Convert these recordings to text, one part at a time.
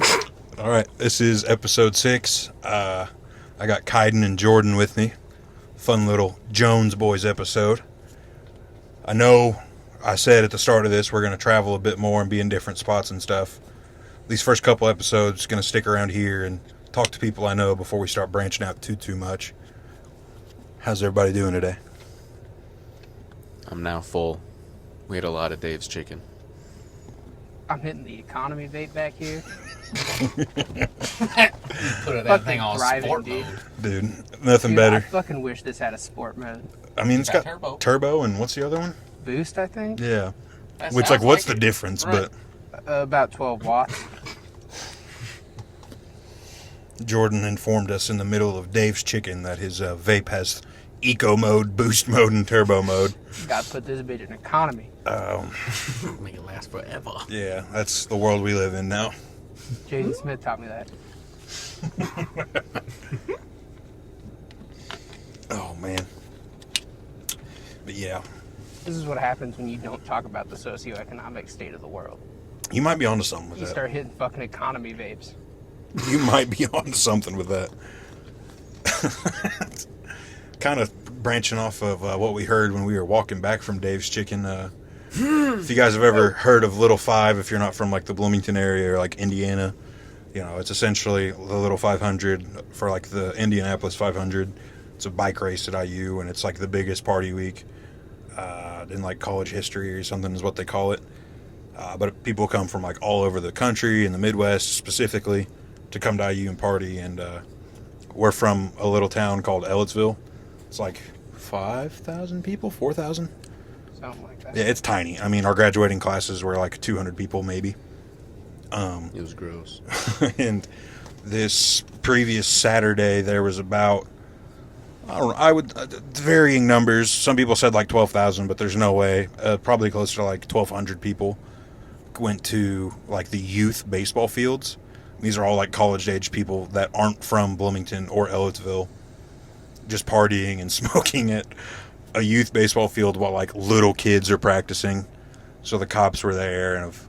All right, this is episode 6. I got Kaiden and Jordan with me. Fun little Jones Boys episode. I know I said at the start of this we're going to travel a bit more and be in different spots and stuff. These first couple episodes going to stick around here and talk to people I know before we start branching out too much. How's everybody doing today? I'm now full. We had a lot of Dave's chicken. I'm hitting the economy vape back here. Put that thing on sport dude. mode. Dude, nothing Dude, better. I fucking wish this had a sport mode. I mean, it's got turbo. and what's the other one? Boost, I think? Yeah. That Which, sounds what's like the it. difference? Right. But About 12 watts. Jordan informed us in the middle of Dave's chicken that his vape has eco mode, boost mode, and turbo mode. Gotta put this bitch in economy. Make it last forever. Yeah, that's the world we live in now. Jaden Smith taught me that. Oh, man. But yeah, This is what happens when you don't talk about the socioeconomic state of the world. you might be onto something with You that. start hitting fucking economy vapes. You might be onto something with that. Kind of branching off of what we heard when we were walking back from Dave's Chicken. If you guys have ever heard of Little Five, if you're not from like the Bloomington area or like Indiana, you know, it's essentially the Little 500 for like the Indianapolis 500. It's a bike race at IU, and it's like the biggest party week in like college history or something is what they call it. But people come from like all over the country, in the Midwest specifically, to come to IU and party. And we're from a little town called Ellettsville. It's like 5,000 people, 4,000. Something like that. Yeah, it's tiny. I mean, our graduating classes were like 200 people maybe. It was gross. And this previous Saturday, there was about, I don't know, I would, varying numbers. Some people said like 12,000, but there's no way. Probably closer to like 1,200 people went to like the youth baseball fields. These are all like college-age people that aren't from Bloomington or Ellettsville, just partying and smoking at a youth baseball field while like little kids are practicing. So the cops were there, and of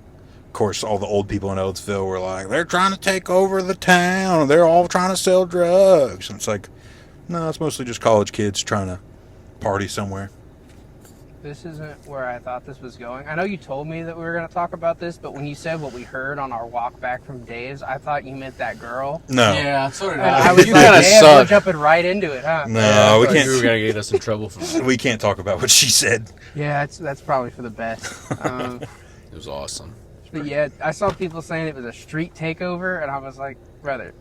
course all the old people in Ellettsville were like, they're trying to take over the town, they're all trying to sell drugs. And it's like, no, it's mostly just college kids trying to party somewhere. This isn't where I thought this was going. I know you told me that we were going to talk about this, but when you said what we heard on our walk back from Dave's, I thought you meant that girl. No. Yeah, so did And I was You like, kinda damn, suck. we're jumping right into it, huh? No, we You were can't. gonna get us in trouble for that. We can't talk about what she said. Yeah, that's probably for the best. It was awesome. But yeah, I saw people saying it was a street takeover, and I was like, brother,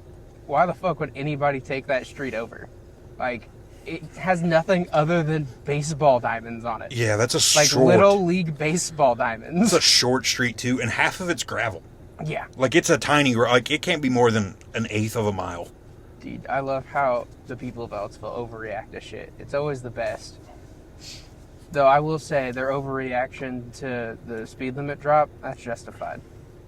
why the fuck would anybody take that street over? Like, it has nothing other than baseball diamonds on it. Yeah, that's a Like short. little league baseball diamonds. It's a short street too, and half of it's gravel. Yeah. Like it's a tiny, like it can't be more than an eighth of a mile. Dude, I love how the people of Ellettsville overreact to shit. It's always the best. Though I will say their overreaction to the speed limit drop, that's justified.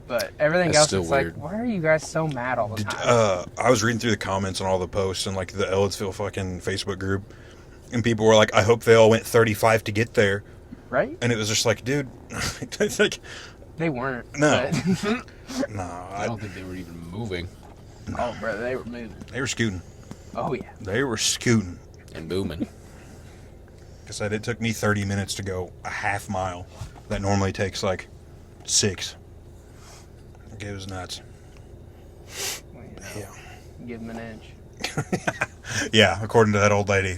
But everything That's else, still it's weird. like, why are you guys so mad all the time? I was reading through the comments on all the posts and like the Ellettsville fucking Facebook group, and people were like, "I hope they all went 35 to get there," Right? and it was just like, dude, it's like, They weren't. No. but- no, I don't think they were even moving oh, brother, they were moving. they were scooting. Oh, yeah. They were scooting. and booming. Like I said, it took me 30 minutes to go a half mile. That normally takes like 6. It was nuts. Well, you know, Yeah. give them an inch. Yeah, according to that old lady,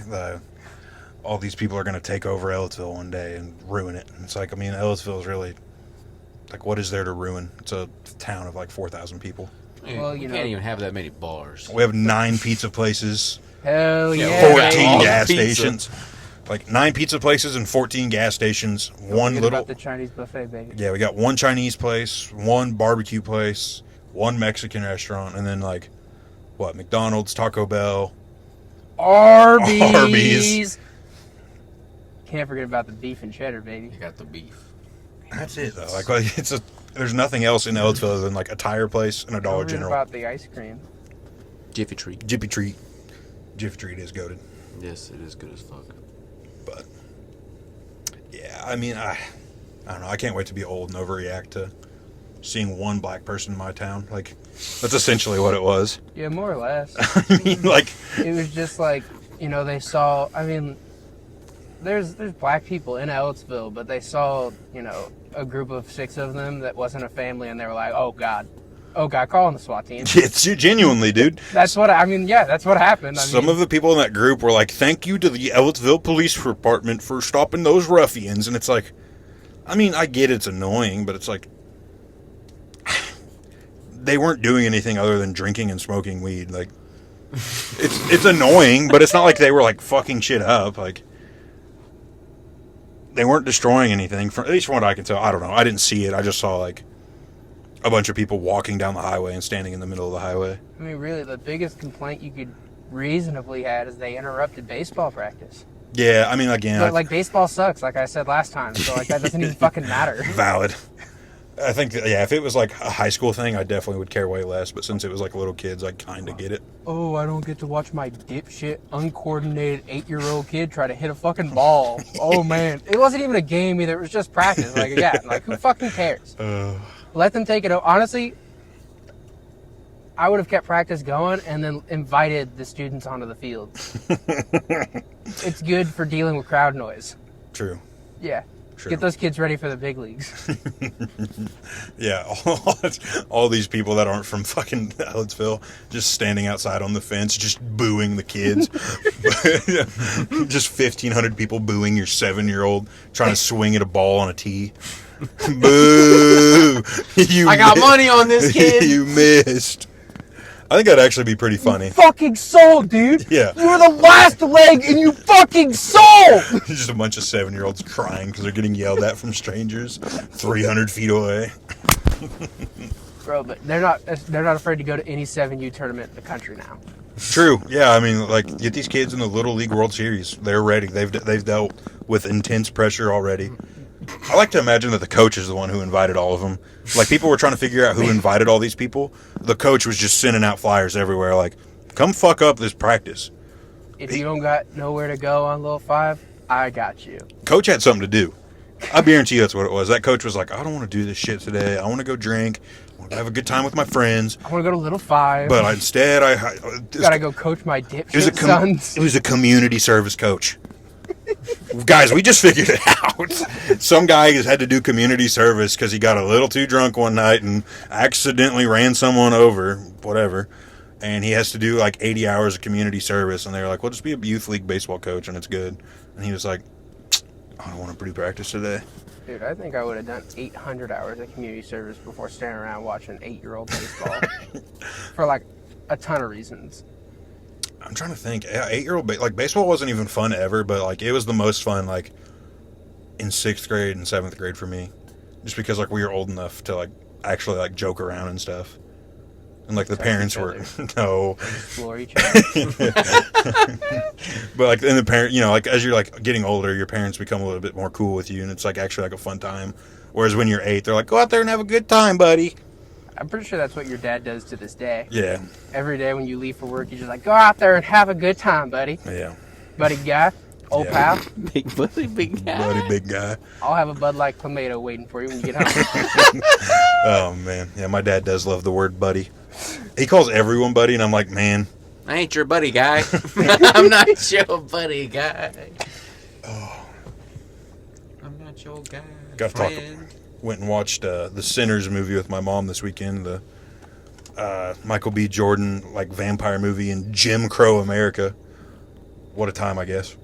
all these people are going to take over Ellettsville one day and ruin it. And it's like, I mean, Ellettsville is really, like, what is there to ruin? It's a town of like 4,000 people. Well, you you can't know- even have that many bars. We have 9 pizza places, Hell yeah. 14 baby. gas Pizza. stations. Like 9 pizza places and 14 gas stations. One Forget little, about the Chinese buffet, baby. yeah, we got one Chinese place, one barbecue place, one Mexican restaurant, and then like, what, McDonald's, Taco Bell. Arby's. Arby's. Can't forget about the beef and cheddar, baby. You got the beef. That's it though. Like it's a, there's nothing else in Ellettsville other than like a tire place and a Dollar Don't forget General. about the ice cream. Jiffy Treat. Jiffy Treat. Jiffy Treat is goated. Yes, it is good as fuck. But yeah, I mean, I don't know. I can't wait to be old and overreact to seeing one black person in my town. Like, that's essentially what it was. Yeah, more or less. I mean, like, It was just like, they saw, there's black people in Ellettsville, but they saw, a group of 6 of them that wasn't a family, and they were like, oh God, calling the SWAT team. it's genuinely, dude. That's what, that's what happened. Some of the people in that group were like, thank you to the Ellettsville Police Department for stopping those ruffians. And it's like, I get it's annoying, but it's like, they weren't doing anything other than drinking and smoking weed. Like, it's annoying, but it's not like they were like fucking shit up. Like, they weren't destroying anything, at least from what I can tell. I don't know. I didn't see it. I just saw like a bunch of people walking down the highway and standing in the middle of the highway. Really, the biggest complaint you could reasonably have is they interrupted baseball practice. Yeah, again... But, baseball sucks, like I said last time, so, that doesn't even fucking matter. Valid. I think, if it was, a high school thing, I definitely would care way less, but since it was, little kids, I kind of get it. Oh, I don't get to watch my dipshit, uncoordinated 8-year-old kid try to hit a fucking ball. Oh, man. It wasn't even a game either, it was just practice. Who fucking cares? Let them take it over. Honestly, I would have kept practice going and then invited the students onto the field. It's good for dealing with crowd noise. True. Yeah. True. Get those kids ready for the big leagues. Yeah, all these people that aren't from fucking Ellettsville just standing outside on the fence, just booing the kids. Just 1,500 people booing your 7-year-old trying to swing at a ball on a tee. Boo! I got money on this kid. You missed. I think that'd actually be pretty funny. You fucking sold, dude. Yeah. You were the last leg and you fucking sold. Just a bunch of 7-year-olds crying because they're getting yelled at from strangers 300 feet away. Bro, but they're not afraid to go to any 7U tournament in the country now. True. Yeah, get these kids in the Little League World Series. They're ready. They've dealt with intense pressure already. I like to imagine that the coach is the one who invited all of them. People were trying to figure out who invited all these people. The coach was just sending out flyers everywhere like, come fuck up this practice. If you don't got nowhere to go on Little 5, I got you. Coach had something to do. I guarantee you that's what it was. That coach was like, I don't want to do this shit today. I want to go drink. I want to have a good time with my friends. I want to go to Little 5. But instead, gotta go coach my dipshit sons. It was a community service coach. Guys, we just figured it out. Some guy has had to do community service because he got a little too drunk one night and accidentally ran someone over, whatever. And he has to do 80 hours of community service. And they were like, well, just be a youth league baseball coach and it's good. And he was like, I don't want to do practice today. Dude, I think I would have done 800 hours of community service before standing around watching 8-year-old baseball. For a ton of reasons. I'm trying to think. 8-year-old baseball wasn't even fun ever, but it was the most fun in 6th grade and 7th grade for me, just because we were old enough to actually joke around and stuff, and the parents were no explore each other. But and the parent as you're getting older, your parents become a little bit more cool with you, and it's actually a fun time. Whereas when you're 8, they're like, go out there and have a good time, buddy. I'm pretty sure that's what your dad does to this day. Yeah. Every day when you leave for work, he's just like, go out there and have a good time, buddy. Yeah. Buddy guy. Old pal. Big buddy, big guy. Buddy, big guy. I'll have a Bud Light tomato waiting for you when you get home. Oh, man. Yeah, my dad does love the word buddy. He calls everyone buddy, and I'm like, man. I ain't your buddy guy. I'm not your buddy guy. Oh. I'm not your guy. Got to talk. Went and watched the Sinners movie with my mom this weekend. The Michael B. Jordan vampire movie in Jim Crow America. What a time, I guess.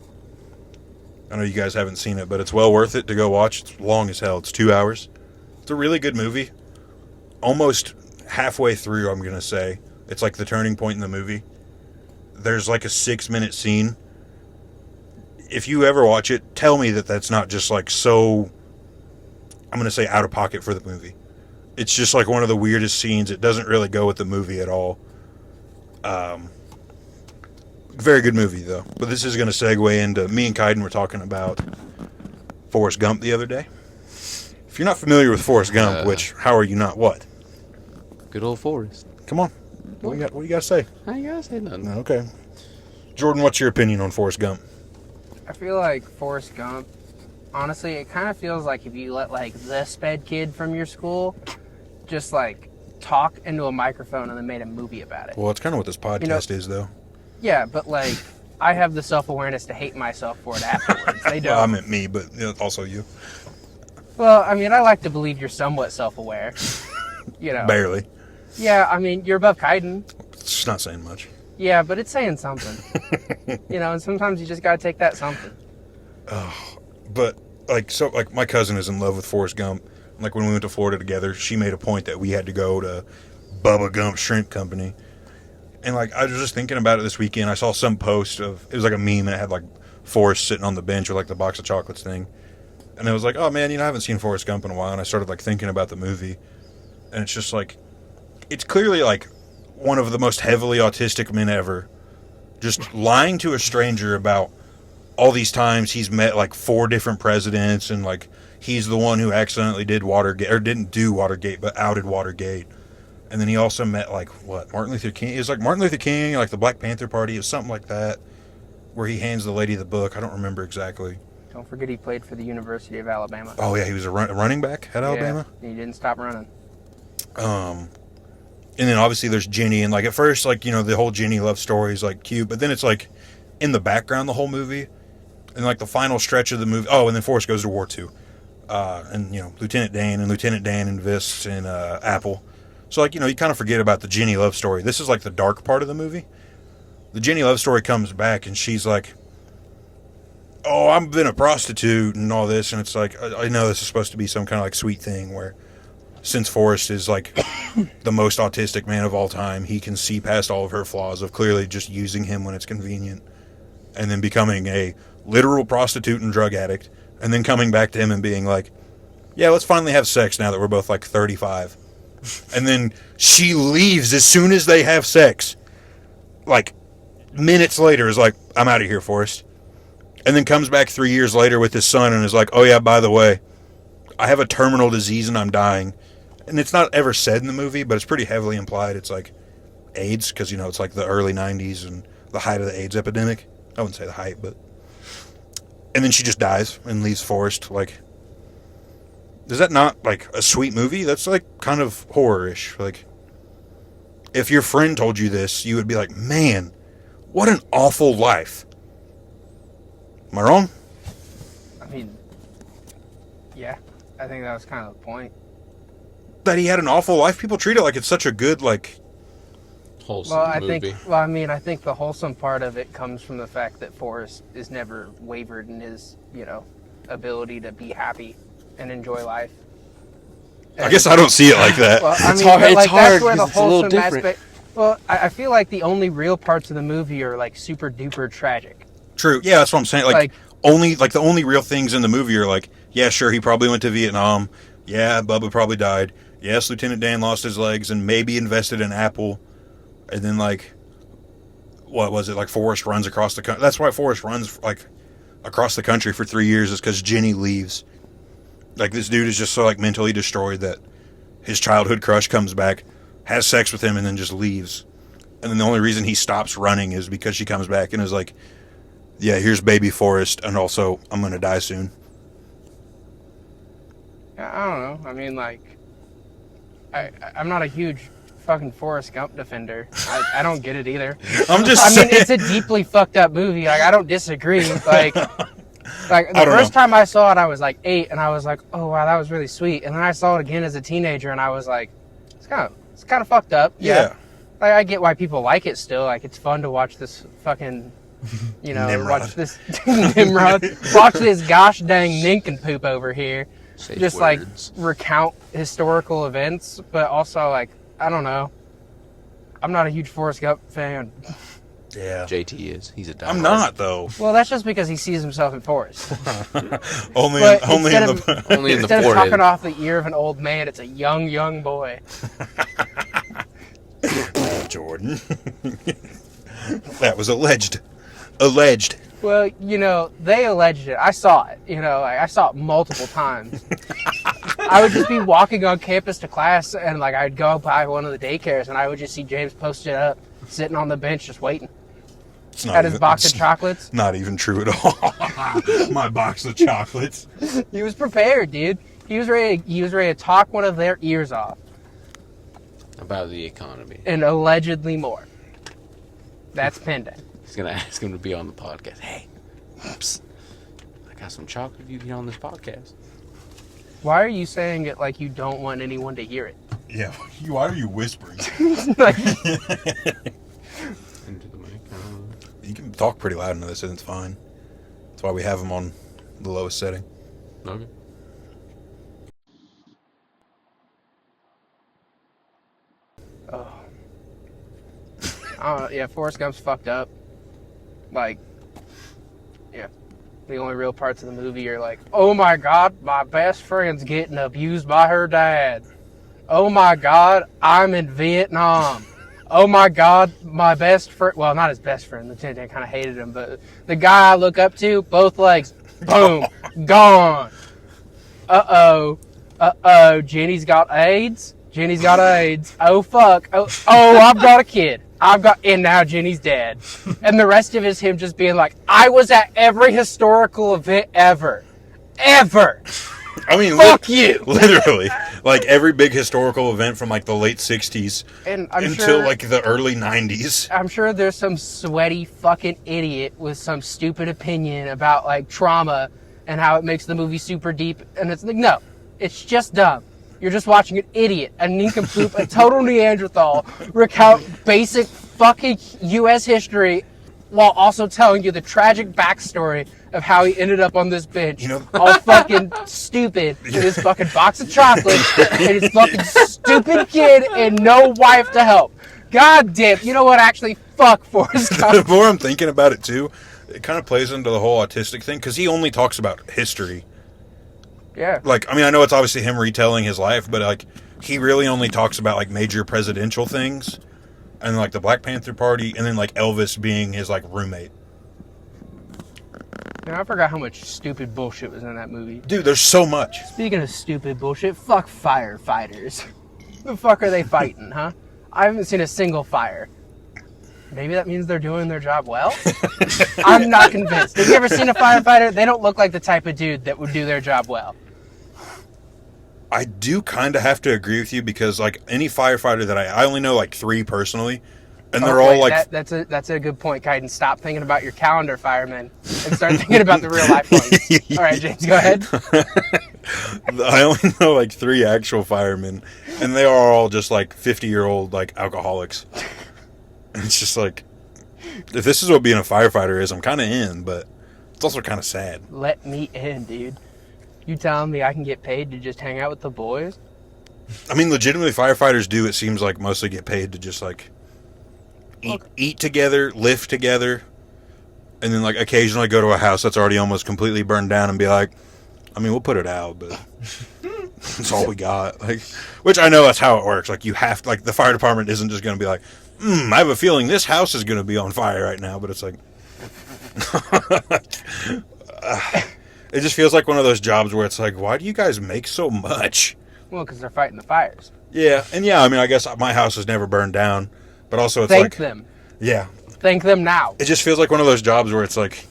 I know you guys haven't seen it, but it's well worth it to go watch. It's long as hell. It's 2 hours. It's a really good movie. Almost halfway through, I'm gonna say, it's the turning point in the movie. There's a 6-minute scene. If you ever watch it, tell me that that's not just so, I'm going to say, out of pocket for the movie. It's just one of the weirdest scenes. It doesn't really go with the movie at all. Very good movie, though. But this is going to segue into, me and Kaiden were talking about Forrest Gump the other day. If you're not familiar with Forrest Gump, which, how are you not, what? Good old Forrest. Come on. What do you got to say? I ain't got to say nothing. Okay. Jordan, what's your opinion on Forrest Gump? I feel like Forrest Gump, honestly, it kind of feels like if you let the sped kid from your school just like talk into a microphone and then made a movie about it. Well, it's kind of what this podcast is, though. Yeah, but like I have the self-awareness to hate myself for it afterwards. They don't. Well, I meant me, but also you. Well, I mean, I like to believe you're somewhat self-aware. Barely. Yeah, I mean, you're above kiting. It's not saying much. Yeah, but it's saying something. And sometimes you just gotta take that something. But like my cousin is in love with Forrest Gump. Like when we went to Florida together, she made a point that we had to go to Bubba Gump Shrimp Company. And like I was just thinking about it this weekend. I saw some post of, it was like a meme and it had like Forrest sitting on the bench with like the box of chocolates thing. And I was like, oh man, I haven't seen Forrest Gump in a while. And I started like thinking about the movie. And it's just like, it's clearly like one of the most heavily autistic men ever. Just lying to a stranger about all these times he's met like 4 different presidents, and like he's the one who accidentally did Watergate, or didn't do Watergate, but outed Watergate. And then he also met like Martin Luther King. It was like Martin Luther King, like the Black Panther Party, or something like that, where he hands the lady the book. I don't remember exactly. Don't forget he played for the University of Alabama. Oh yeah, he was a running back at Alabama. Yeah, he didn't stop running. And then obviously there's Jenny, and like at first, like the whole Jenny love story is like cute, but then it's like in the background the whole movie. And like the final stretch of the movie, and then Forrest goes to war too, and Lieutenant Dan invests in Apple, so like you kind of forget about the Jenny love story. This is like the dark part of the movie. The Jenny love story comes back, and she's like, "Oh, I've been a prostitute and all this," and it's like I know this is supposed to be some kind of like sweet thing where, since Forrest is like the most autistic man of all time, he can see past all of her flaws of clearly just using him when it's convenient, and then becoming a literal prostitute and drug addict, and then coming back to him and being like, yeah, let's finally have sex now that we're both like 35. And then she leaves as soon as they have sex. Like minutes later is like, I'm out of here, Forrest. And then comes back 3 years later with his son and is like, oh yeah, by the way, I have a terminal disease and I'm dying. And it's not ever said in the movie, but it's pretty heavily implied. It's like AIDS, because it's like the early 90s and the height of the AIDS epidemic. I wouldn't say the height, but... And then she just dies and leaves Forrest. Like, is that not like a sweet movie? That's like kind of horror-ish. Like, if your friend told you this, you would be like, man, what an awful life. Am I wrong? I mean, yeah, I think that was kind of the point. That he had an awful life? People treat it like it's such a good, like... wholesome movie. I think the wholesome part of it comes from the fact that Forrest is never wavered in his, ability to be happy and enjoy life. And, I guess I don't see it like that. Well, It's hard that's where the because it's a little wholesome different. aspect. Well, I feel like the only real parts of the movie are like super duper tragic. True. Yeah, that's what I'm saying. Like the only real things in the movie are like, yeah, sure, he probably went to Vietnam. Yeah, Bubba probably died. Yes, Lieutenant Dan lost his legs and maybe invested in Apple. And then, like, what was it? Like, Forrest runs across the country. That's why Forrest runs, like, across the country for 3 years, is because Jenny leaves. Like, this dude is just so, like, mentally destroyed that his childhood crush comes back, has sex with him, and then just leaves. And then the only reason he stops running is because she comes back and is like, yeah, here's baby Forrest, and also, I'm going to die soon. I don't know. I mean, like, I'm not a huge fucking Forrest Gump defender. I don't get it either. I'm just saying. I mean, it's a deeply fucked up movie. Like, I don't disagree. Like the I don't first know. time I saw it, I was like 8, and I was like, oh wow, that was really sweet. And then I saw it again as a teenager, and I was like, it's kind of fucked up. Yeah. Like, I get why people like it still. Like, it's fun to watch this fucking, Nimrod. watch this Nimrod, watch this gosh dang nincompoop over here, Safe just words. like recount historical events, but also like, I don't know. I'm not a huge Forrest Gump fan. Yeah. JT is. He's a diehard. I'm not, though. Well, that's just because he sees himself in Forrest. Only But in instead the... of- Only in the Instead of forehead. talking off the ear of an old man, it's a young boy. Jordan. That was alleged. Alleged. Well, they alleged it. I saw it. I saw it multiple times. I would just be walking on campus to class, and like I'd go by one of the daycares, and I would just see James posted up, sitting on the bench, just waiting. It's not Had his even- box of it's chocolates. Not even true at all. My box of chocolates. He was prepared, dude. He was ready to talk one of their ears off. About the economy. and allegedly more. That's pending. He's gonna ask him to be on the podcast. Hey, oops, I got some chocolate if you get on this podcast. Why are you saying it like you don't want anyone to hear it? Yeah. Why are you whispering? Like, Into the mic. You can talk pretty loud into this, and it's fine. That's why we have them on the lowest setting. Okay. oh. I don't know. Yeah, Forrest Gump's fucked up. Like, yeah. The only real parts of the movie are like, oh my god, my best friend's getting abused by her dad. Oh my god, I'm in Vietnam. Oh my god, my best friend, well, not his best friend, Lieutenant kind of hated him, but the guy I look up to, both legs, boom, gone. Uh-oh, Jenny's got AIDS. Jenny's got AIDS. Oh fuck, oh, I've got a kid. And now Jenny's dead. And the rest of it is him just being like, I was at every historical event ever. Ever. I mean, Fuck you. Literally. Like, every big historical event from, like, the late 60s And I'm until, sure, like, the early 90s. I'm sure there's some sweaty fucking idiot with some stupid opinion about, like, trauma and how it makes the movie super deep. And it's like, no, it's just dumb. You're just watching an idiot, a nincompoop, a total Neanderthal recount basic fucking U.S. history while also telling you the tragic backstory of how he ended up on this bench. You know- all fucking stupid with his fucking box of chocolates and his fucking stupid kid and no wife to help. God damn. You know what? Actually, fuck Forrest The Gump. more I'm thinking about it, too, it kind of plays into the whole autistic thing, because he only talks about history. Yeah. Like, I mean, I know it's obviously him retelling his life, but, like, he really only talks about, like, major presidential things, and, like, the Black Panther Party, and then, like, Elvis being his, like, roommate. Now, I forgot how much stupid bullshit was in that movie. Dude, there's so much. Speaking of stupid bullshit, fuck firefighters. The fuck are they fighting, huh? I haven't seen a single fire. Maybe that means they're doing their job well? I'm not convinced. Have you ever seen a firefighter? They don't look like the type of dude that would do their job well. I do kind of have to agree with you, because, like, any firefighter that I only know, like, 3 personally, and they're all, like... That's a good point, Kaiden. Stop thinking about your calendar firemen and start thinking about the real life ones. All right, James, go ahead. I only know, like, 3 actual firemen, and they are all just, like, 50-year-old, like, alcoholics. And it's just like, if this is what being a firefighter is, I'm kind of in, but it's also kind of sad. Let me in, dude. You telling me I can get paid to just hang out with the boys? I mean, legitimately, firefighters do, it seems like, mostly get paid to just, like, eat together, live together, and then, like, occasionally go to a house that's already almost completely burned down and be like, I mean, we'll put it out, but that's all we got. Like, which I know that's how it works. Like, you have to, like, the fire department isn't just going to be like, I have a feeling this house is going to be on fire right now, but it's like, it just feels like one of those jobs where it's like, why do you guys make so much? Well, because they're fighting the fires. Yeah, and yeah, I mean, I guess my house has never burned down, but also it's Thank like, them. yeah, Thank them now. it just feels like one of those jobs where it's like,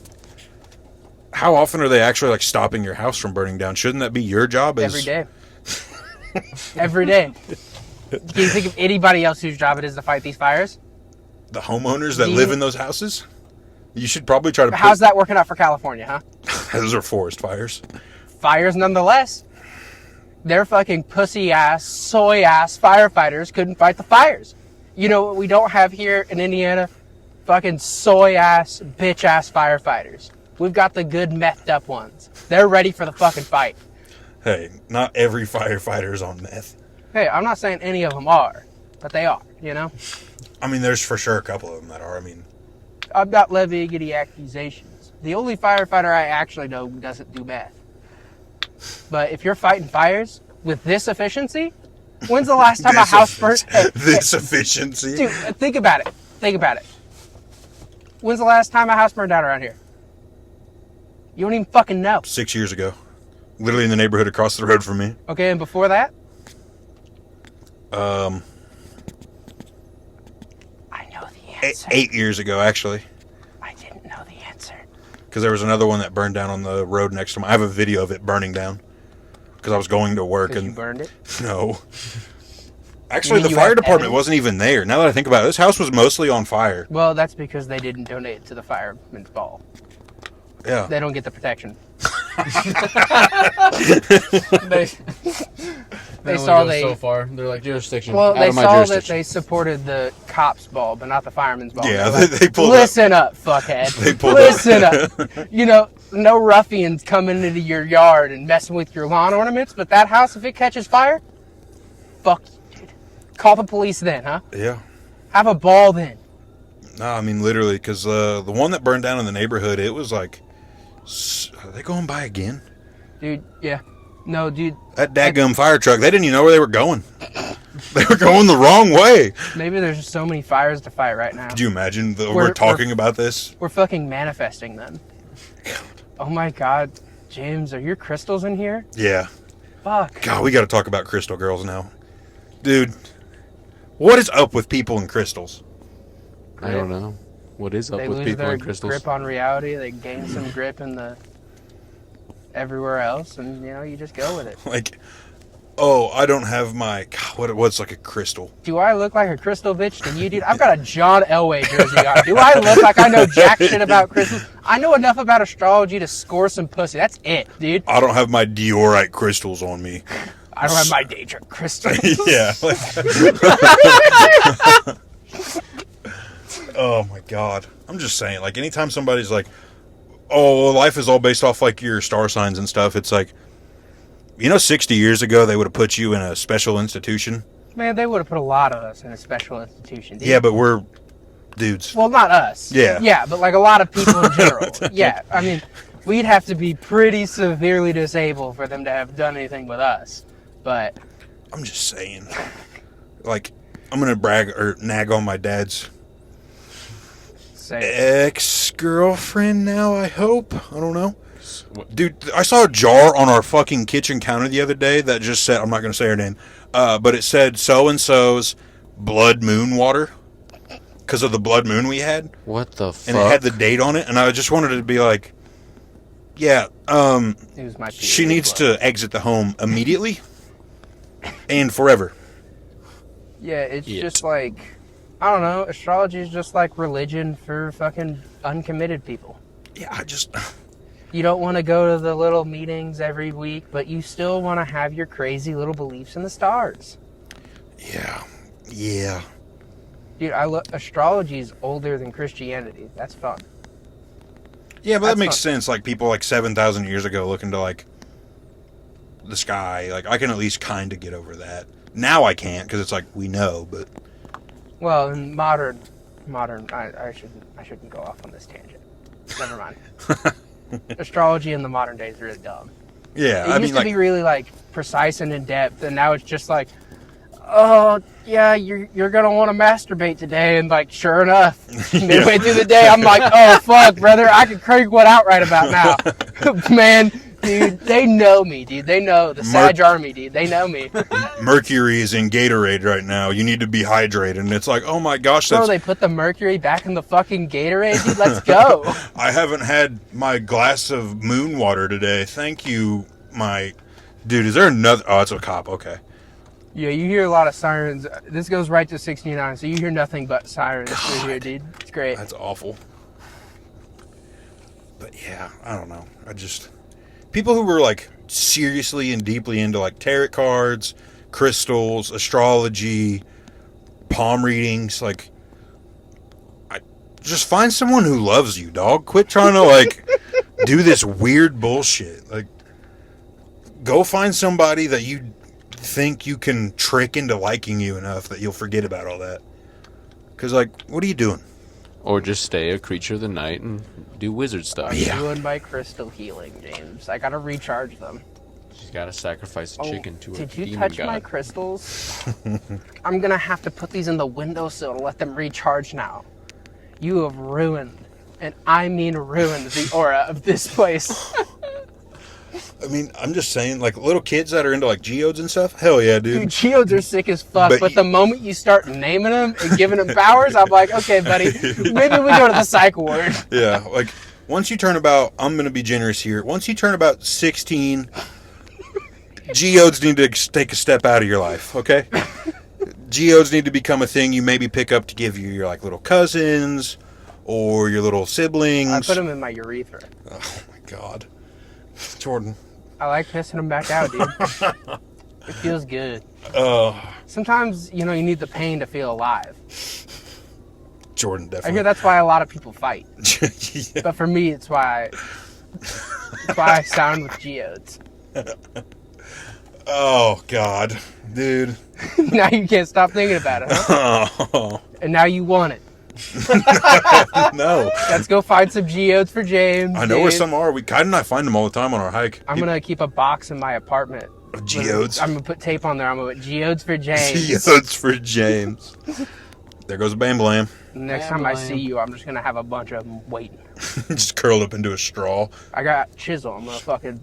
how often are they actually, like, stopping your house from burning down? Shouldn't that be your job? Every day. Every day. Can you think of anybody else whose job it is to fight these fires? The homeowners that live in those houses? You should probably try to How's that working out for California, huh? Those are forest fires. Fires nonetheless. Their fucking pussy-ass, soy-ass firefighters couldn't fight the fires. You know what we don't have here in Indiana? Fucking soy-ass, bitch-ass firefighters. We've got the good methed-up ones. They're ready for the fucking fight. Hey, not every firefighter is on meth. Hey, I'm not saying any of them are, but they are, you know? I mean, there's for sure a couple of them that are. I mean, I'm not levying any accusations. The only firefighter I actually know doesn't do meth. But if you're fighting fires with this efficiency, when's the last time a house burned? This efficiency? Dude, think about it. Think about it. When's the last time a house burned down around here? You don't even fucking know. 6 years ago. Literally in the neighborhood across the road from me. Okay, and before that? I know the answer. 8 years ago, actually. I didn't know the answer. Because there was another one that burned down on the road next to me. I have a video of it burning down. Because I was going to work Because and... you burned it? No. Actually, mean the you fire have department evidence? wasn't even there. Now that I think about it, this house was mostly on fire. Well, that's because they didn't donate to the fireman's ball. Yeah. They don't get the protection. They They only saw go they so far. They're like jurisdiction. well, Out they of my saw that jurisdiction. they supported the cops ball, but not the fireman's ball. Yeah, They're like, they pulled listen up, fuckhead. They pulled listen up. You know, no ruffians coming into your yard and messing with your lawn ornaments, but that house, if it catches fire, fuck you, dude. Call the police then, huh? Yeah. Have a ball then. No, I mean, literally, because the one that burned down in the neighborhood, it was like, are they going by again? Dude, yeah. No, dude, That dadgum fire truck, they didn't even know where they were going. They were going the wrong way. maybe there's just so many fires to fight right now. Could you imagine we're We're- talking about this? We're fucking manifesting then. Oh my god. James, are your crystals in here? Yeah. Fuck. God, we got to talk about crystal girls now. Dude, what is up with people and crystals? I don't know. What is up They with lose people their and crystals? grip on reality. They gain some grip in the everywhere else, and you know you just go with it. Like, oh, I don't have my, God, what's like a crystal? Do I look like a crystal bitch to you, dude? I've got a John Elway jersey on. Do I look like I know jack shit about crystals? I know enough about astrology to score some pussy. That's it, dude. I don't have my Diorite crystals on me. I don't have my Daedra crystals. Yeah. Oh my God. I'm just saying, like, anytime somebody's like, oh, life is all based off like your star signs and stuff, it's like, 60 years ago they would have put you in a special institution. Man, they would have put a lot of us in a special institution, dude. Yeah, but we're dudes. Well, not us. Yeah. Yeah, but like a lot of people in general. Yeah, I mean, we'd have to be pretty severely disabled for them to have done anything with us. But I'm just saying. Like, I'm going to brag or nag on my dad's say, ex-girlfriend now, I hope. I don't know. Dude, I saw a jar on our fucking kitchen counter the other day that just said, I'm not going to say her name, but it said so-and-so's blood moon water because of the blood moon we had. What the fuck? And it had the date on it, and I just wanted to be like, yeah, it was my she needs to exit the home immediately and forever. Yeah, it's Yeah. just like, I don't know, astrology is just like religion for fucking uncommitted people. Yeah, I just... You don't want to go to the little meetings every week, but you still want to have your crazy little beliefs in the stars. Yeah. Dude, astrology is older than Christianity. That's fun. Yeah, but That's that makes fun. sense. Like, people like 7,000 years ago looking to, like, the sky. Like, I can at least kind of get over that. Now I can't, because it's like, we know, but... Well, in modern, I shouldn't go off on this tangent. Never mind. Astrology in the modern days is really dumb. Yeah, It I used mean, to like... be really like precise and in depth, and now it's just like, oh yeah, you're gonna want to masturbate today, and like sure enough, midway through the day, I'm like, oh fuck, brother, I can crank one out right about now, man. Dude, they know me, dude. They know the Sag Army, dude. They know me. Mercury is in Gatorade right now. You need to be hydrated. And it's like, oh my gosh, Bro, that's... they put the mercury back in the fucking Gatorade, dude. Let's go. I haven't had my glass of moon water today. Thank you, my... Dude, is there another... Oh, it's a cop. Okay. Yeah, you hear a lot of sirens. This goes right to 69, so you hear nothing but sirens through here, dude. It's great. That's awful. But yeah, I don't know. I just... People who were like seriously and deeply into like tarot cards, crystals, astrology, palm readings, like... Just find someone who loves you, dog. Quit trying to like do this weird bullshit. Like, go find somebody that you think you can trick into liking you enough that you'll forget about all that. Because, like, what are you doing? Or just stay a creature of the night and do wizard stuff. Yeah. Doing my crystal healing, James. I gotta recharge them. She's got to sacrifice a chicken to a did you demon touch god. my crystals? I'm gonna have to put these in the windowsill to let them recharge now. You have ruined, and I mean ruined, the aura of this place. I mean, I'm just saying, like, little kids that are into, like, geodes and stuff, hell yeah, Dude, dude. geodes are sick as fuck, But but the moment you start naming them and giving them powers, I'm like, okay, buddy, maybe we go to the psych ward. Yeah, like, once you turn about, I'm going to be generous here, once you turn about 16, geodes need to take a step out of your life, okay? Geodes need to become a thing you maybe pick up to give your like little cousins or your little siblings. I put them in my urethra. Oh my god, Jordan. I like pissing them back out, dude. It feels good. Oh, Sometimes, you need the pain to feel alive. Jordan, I definitely. hear that's why a lot of people fight. Yeah. But for me, it's why I sound with geodes. Oh god, dude. Now you can't stop thinking about it, huh? Oh And now you want it. no. Let's go find some geodes for James. I know where James. some are. Kyle and I find them all the time on our hike. I'm going to keep a box in my apartment. Of geodes. I'm going to put tape on there. I'm going to put geodes for James. Geodes for James. There goes a bam blam. Next time I see you, I'm just going to have a bunch of them waiting. Just curled up into a straw. I got chisel. I'm going to fucking...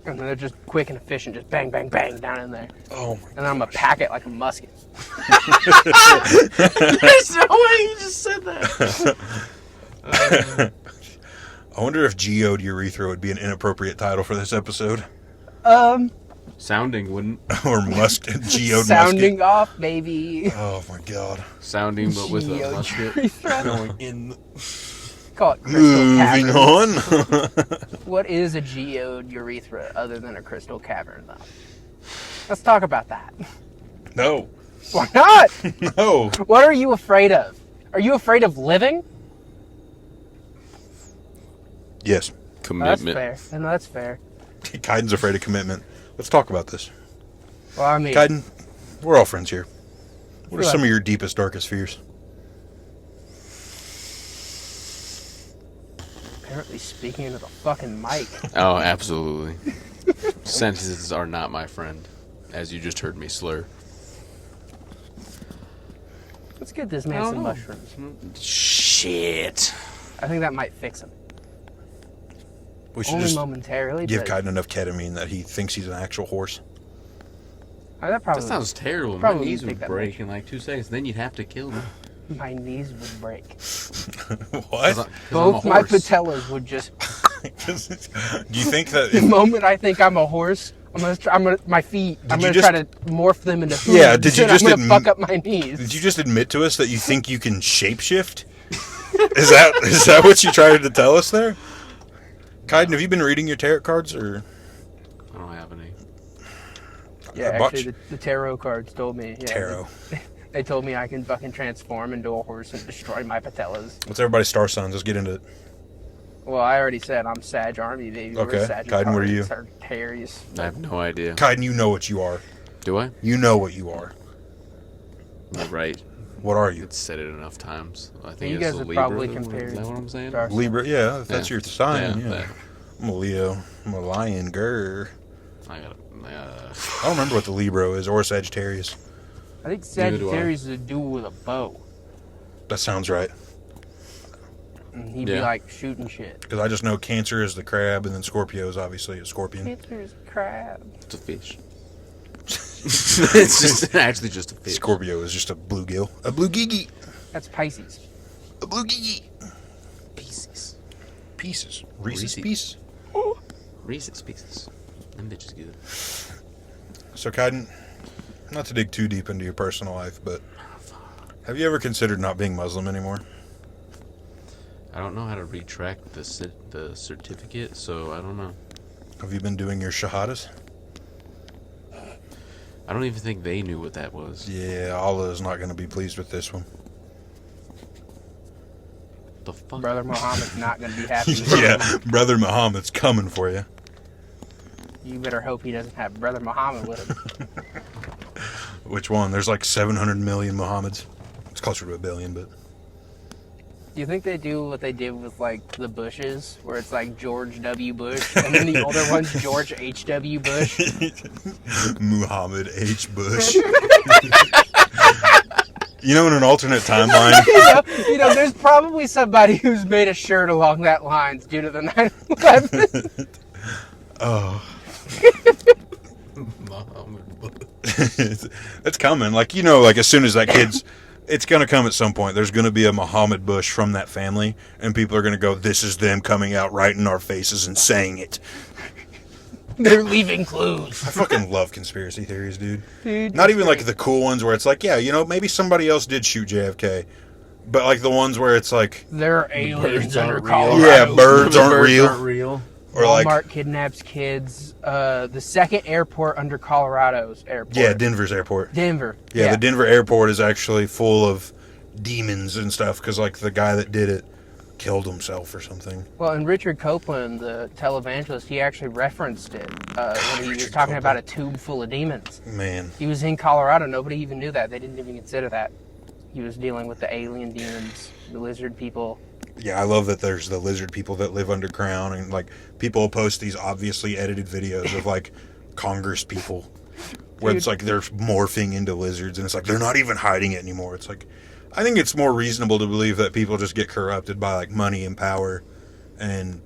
And then they're just quick and efficient. Just bang, bang, bang down in there. Oh my And then I'm going to pack it like a musket. There's no way you just said that. I wonder if Geode Urethra would be an inappropriate title for this episode. Sounding wouldn't. Or Geode Sounding Musket. off, baby. Oh my god. Sounding, but with a Geode musket. urethra. Going in. Call it crystal Moving caverns. on. What is a geode urethra other than a crystal cavern, though? Let's talk about that. No. Why not? No. What are you afraid of? Are you afraid of living? Yes. That's Commitment. fair. No, that's fair. Kaiden's afraid of commitment. Let's talk about this. Well, I mean, Kaiden, we're all friends here. What are Sure. some of your deepest, darkest fears? apparently speaking into the fucking mic. Oh, absolutely. Sentences are not my friend, as you just heard me slur. Let's get this man some mushrooms. Shit. I think that might fix him. We should Only just momentarily. give but Kaiden enough ketamine that he thinks he's an actual horse. that probably That sounds terrible. My probably knees take would that break much. in like 2 seconds. Then you'd have to kill me. my knees would break. What? Both my patellas would just. Do you think that? The moment I think I'm a horse, my feet. I'm you gonna try to just- morph them into food. Yeah, did you and just I'm gonna adm- fuck up my knees. Did you just admit to us that you think you can shapeshift? Is that what you tried to tell us there? Kaiden, have you been reading your tarot cards or? I don't have any. Yeah, a bunch? actually, the tarot cards told me. Yeah, Tarot. They told me I can fucking transform into a horse and destroy my patellas. What's everybody's star signs? Let's get into it. Well, I already said I'm Sag Army, baby. Okay. We're Kaiden, what are you? Sagittarius. I have no idea. Kaiden, you know what you are. Do I? You know what you are. You're right. What are you? It's said it enough times. I think You it's guys a have Libra. probably Is compared that what I'm saying? stars. Libra. Yeah, if that's Yeah. your sign. Yeah. that. I'm a Leo. I'm a lion. Grr. I gotta. I don't remember what the Libra is or Sagittarius. I think Neither do I. Sagittarius is a duel with a bow. That sounds right. And he'd be Yeah. like shooting shit. Because I just know Cancer is the crab, and then Scorpio is obviously a scorpion. Cancer is crab. It's a fish. It's just actually just a fish. Scorpio is just a bluegill. A bluegigi. That's Pisces. A bluegigi. Pieces. Pieces. Reese's Reese's. Pieces. Reese's Pieces. Them bitches good. So, Kaiden, not to dig too deep into your personal life, but have you ever considered not being Muslim anymore? I don't know how to retract the certificate, so I don't know. Have you been doing your shahadas? I don't even think they knew what that was. Yeah, Allah is not going to be pleased with this one. The fuck? Brother Muhammad's not going to be happy. Yeah, Brother Muhammad's coming for you. You better hope he doesn't have Brother Muhammad with him. Which one? There's like 700 million Muhammads. It's closer to 1 billion, but... Do you think they do what they did with like the Bushes, where it's like George W. Bush, and then the older one's George H.W. Bush? Muhammad H. Bush. You know, in an alternate timeline... There's probably somebody who's made a shirt along that lines due to the 9/11. Oh. It's coming. Like, like as soon as that kid's... It's going to come at some point. There's going to be a Muhammad Bush from that family, and people are going to go, this is them coming out right in our faces and saying it. They're leaving clues. I fucking love conspiracy theories, dude. Dude, Not it's even great. like the cool ones where it's like, yeah, maybe somebody else did shoot JFK. But like the ones where it's like, There are aliens Birds under aren't real. Colorado. yeah, birds aren't real. Aren't real. Or like, Walmart kidnaps kids. The second airport under Colorado's airport. yeah, Denver's airport. Denver. Yeah, the Denver airport is actually full of demons and stuff because like the guy that did it killed himself or something. Well, and Richard Copeland, the televangelist, he actually referenced it when he was Richard talking about a Copeland. tube full of demons. Man, He was in Colorado. Nobody even knew that. They didn't even consider that. He was dealing with the alien demons, the lizard people. yeah, I love that there's the lizard people that live underground and like people post these obviously edited videos of like Congress people where it's Dude. like they're morphing into lizards and it's like they're not even hiding it anymore. It's like I think it's more reasonable to believe that people just get corrupted by like money and power and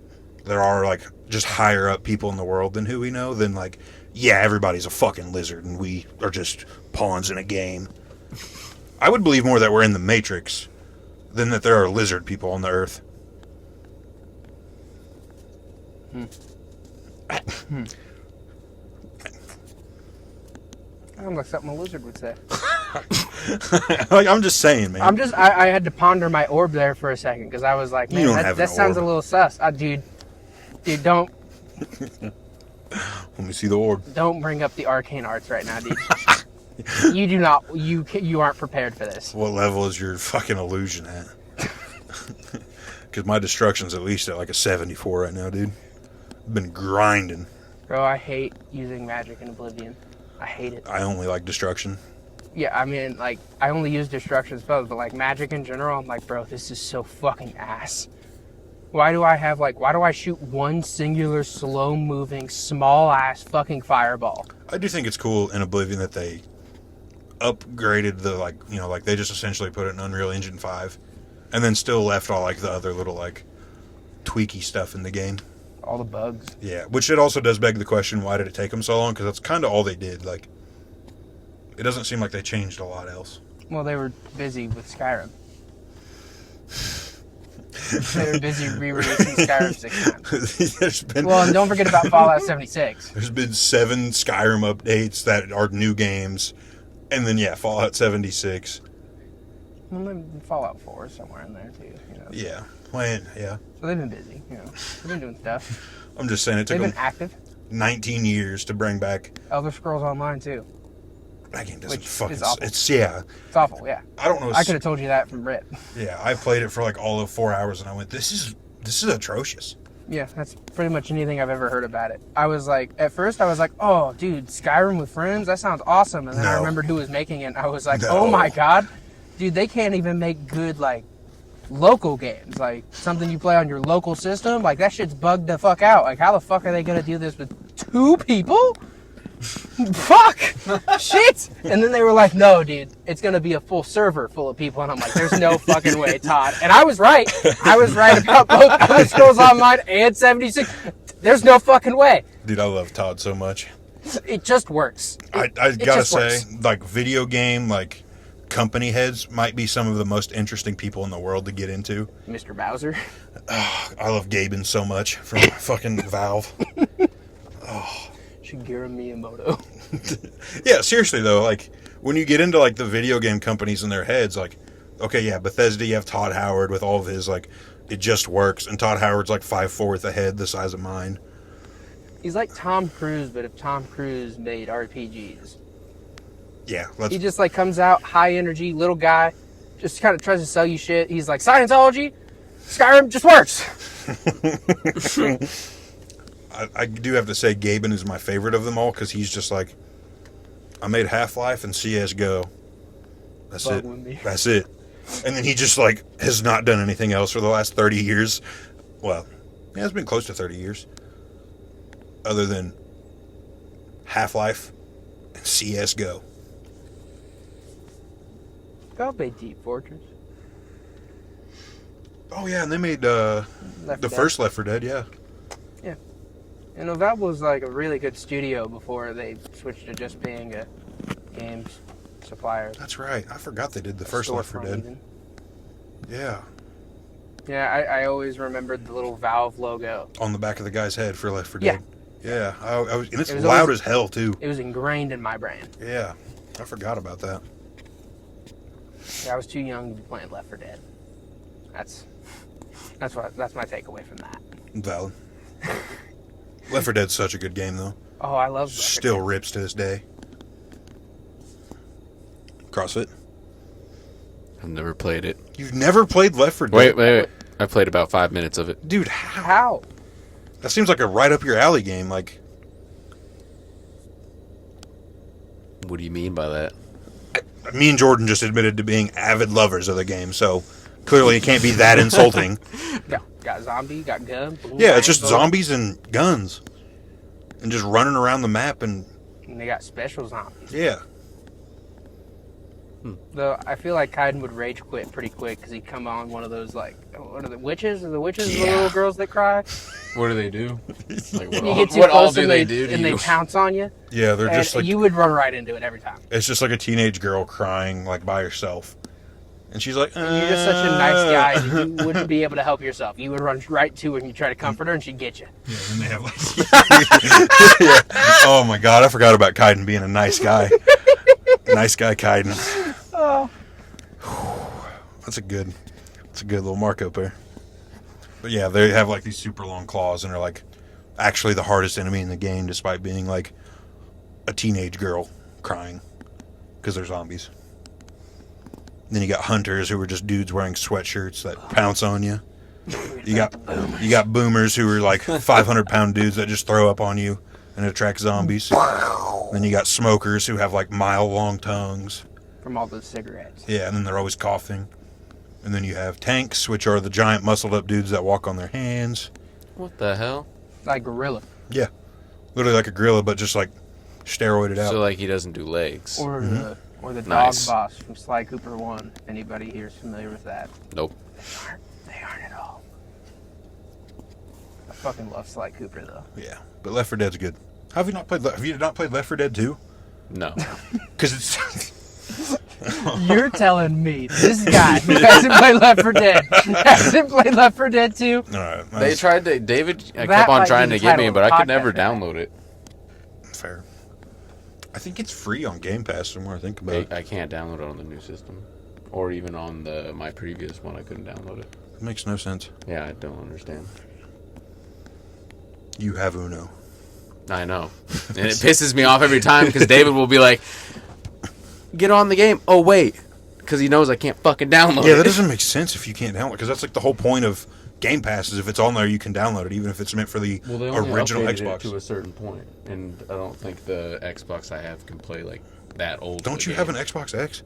there are like just higher up people in the world than who we know than like yeah, everybody's a fucking lizard and we are just pawns in a game. I would believe more that we're in the Matrix than that there are lizard people on the earth. Sounds like something a lizard would say. Like I'm just saying, man. I had to ponder my orb there for a second because I was like, You man, don't that, have that an sounds orb. a little sus. Dude, don't Let me see the orb. bring up the arcane arts right now, dude. You do not. You aren't prepared for this. What level is your fucking illusion at? Because my destruction's at least at like a 74 right now, dude. I've been grinding. Bro, I hate using magic in Oblivion. I hate it. I only like destruction. Yeah, I mean, like, I only use destruction spells, but like magic in general, I'm like, bro, this is so fucking ass. Why do I shoot one singular, slow-moving, small-ass fucking fireball? I do think it's cool in Oblivion that they upgraded the, like, you know, like they just essentially put it in Unreal Engine 5 and then still left all, like, the other little, like, tweaky stuff in the game. All the bugs. Yeah, which it also does beg the question, why did it take them so long? Because that's kind of all they did. Like, it doesn't seem like they changed a lot else. Well, they were busy with Skyrim. They were busy re-releasing Skyrim 6 times. There's been Well, and don't forget about Fallout 76. there's been 7 Skyrim updates that are new games, and then yeah, Fallout 76. Well, then Fallout 4 is somewhere in there, too. You know. Yeah, well, yeah. So they've been busy, you know. They've been doing stuff. I'm just saying it took They've been them active. 19 years to bring back. Elder Scrolls Online, too. That game doesn't Which fucking. is awful. It's yeah. It's awful, yeah. I don't know. I could have told you that from Rip. Yeah, I played it for like all of 4 hours, and I went, "This is atrocious." Yeah, that's pretty much anything I've ever heard about it. I was like, at first I was like, oh, dude, Skyrim with friends? That sounds awesome. And then I No. remembered who was making it, and I was like, No. oh my god. Dude, they can't even make good, like, local games. Like, something you play on your local system. Like, that shit's bugged the fuck out. Like, how the fuck are they going to do this with 2 people? Fuck! Shit! And then they were like, no, dude, it's going to be a full server full of people. And I'm like, there's no fucking way, Todd. And I was right. I was right about both Elder Scrolls Online and 76. There's no fucking way. Dude, I love Todd so much. It just works. I It gotta just say, works. like video game, like company heads might be some of the most interesting people in the world to get into. Mr. Bowser. I love Gaben so much from fucking Valve. Shigeru Miyamoto. Yeah, seriously though, like when you get into like the video game companies in their heads, like, okay, yeah, Bethesda, you have Todd Howard with all of his like, it just works, and Todd Howard's like 5'4" with a head the size of mine. He's like Tom Cruise, but if Tom Cruise made RPGs. Yeah, He just like comes out, high energy, little guy, just kind of tries to sell you shit. He's like, Scientology, Skyrim just works. I do have to say Gaben is my favorite of them all because he's just like, I made Half-Life and CSGO. That's Bug it. with me. That's it. And then he just like has not done anything else for the last 30 years. Well, yeah, it's been close to 30 years. Other than Half-Life and CSGO. Y'all made Deep Fortress. Oh yeah, and they made Left the 4 Dead. first Left 4 Dead, yeah. And Valve was like a really good studio before they switched to just being a games supplier. That's right. I forgot they did the first Left 4 Storefront Dead. even. Yeah. Yeah, I always remembered the little Valve logo. On the back of the guy's head for Left 4 Yeah. Dead. Yeah, and it's It was loud always- as hell too. It was ingrained in my brain. Yeah, I forgot about that. I was too young to be playing Left 4 Dead. That's my takeaway from that. Valid. Left 4 Dead's such a good game though. Oh, I love Left 4 Still Dead. rips to this day. CrossFit. I've never played it. You've never played Left 4 Dead? Wait. I played about 5 minutes of it. Dude, how? How? That seems like a right up your alley game. Like, What do you mean by that? me and Jordan just admitted to being avid lovers of the game, so clearly it can't be that insulting. Got zombie, got gun. Boom, Yeah, bang, it's just boom. zombies and guns. And just running around the map and, And they got special zombies. yeah. Though I feel like Kaiden would rage quit pretty quick because he'd come on one of those, like, what are the witches? Are the witches the Yeah. little girls that cry? What do they do? Like, what You all, get too what all close do and they do to and you? they pounce on you. Yeah, they're And just like, you would run right into it every time. it's just like a teenage girl crying, like, by herself. And she's like, And you're just such a nice guy that you wouldn't be able to help yourself. You would run right to her and you try to comfort her and she'd get you. Yeah, and they have like, yeah. Oh my god, I forgot about Kaiden being a nice guy. Nice guy, Kaiden. Oh. That's a good little markup there. But yeah, they have like these super long claws and are like actually the hardest enemy in the game, despite being like a teenage girl crying because they're zombies. Then you got hunters who are just dudes wearing sweatshirts that pounce on you. You got boomers who are like 500-pound dudes that just throw up on you and attract zombies. Then you got smokers who have like mile-long tongues. From all those cigarettes. Yeah, and then they're always coughing. And then you have tanks, which are the giant muscled-up dudes that walk on their hands. What the hell? Like gorilla. Yeah, literally like a gorilla, but just like steroided out. So like he doesn't do legs. Or the Nice. dog boss from Sly Cooper 1. If anybody here is familiar with that. Nope. They aren't at all. I fucking love Sly Cooper though. Yeah, but Left 4 Dead's good. Have you not played Left 4 Dead 2? No. Because it's You're telling me this guy who hasn't played Left 4 Dead hasn't played Left 4 Dead 2? all right. They tried to. David That kept on might trying be to the get me, title but of I the could never podcast, right? download it. Fair. I think it's free on Game Pass. The more I think about it, I can't download it on the new system, or even on my previous one. I couldn't download it. it makes no sense. Yeah, I don't understand. You have Uno. I know, and it pisses me off every time because David will be like, "Get on the game." Oh wait, because he knows I can't fucking download Yeah, it. that doesn't make sense if you can't download. Because that's like the whole point of Game Pass is if it's on there, you can download it, even if it's meant for the Well, they only original updated Xbox. it to a certain point, and I don't think the Xbox I have can play like that old. Don't you have an Xbox X?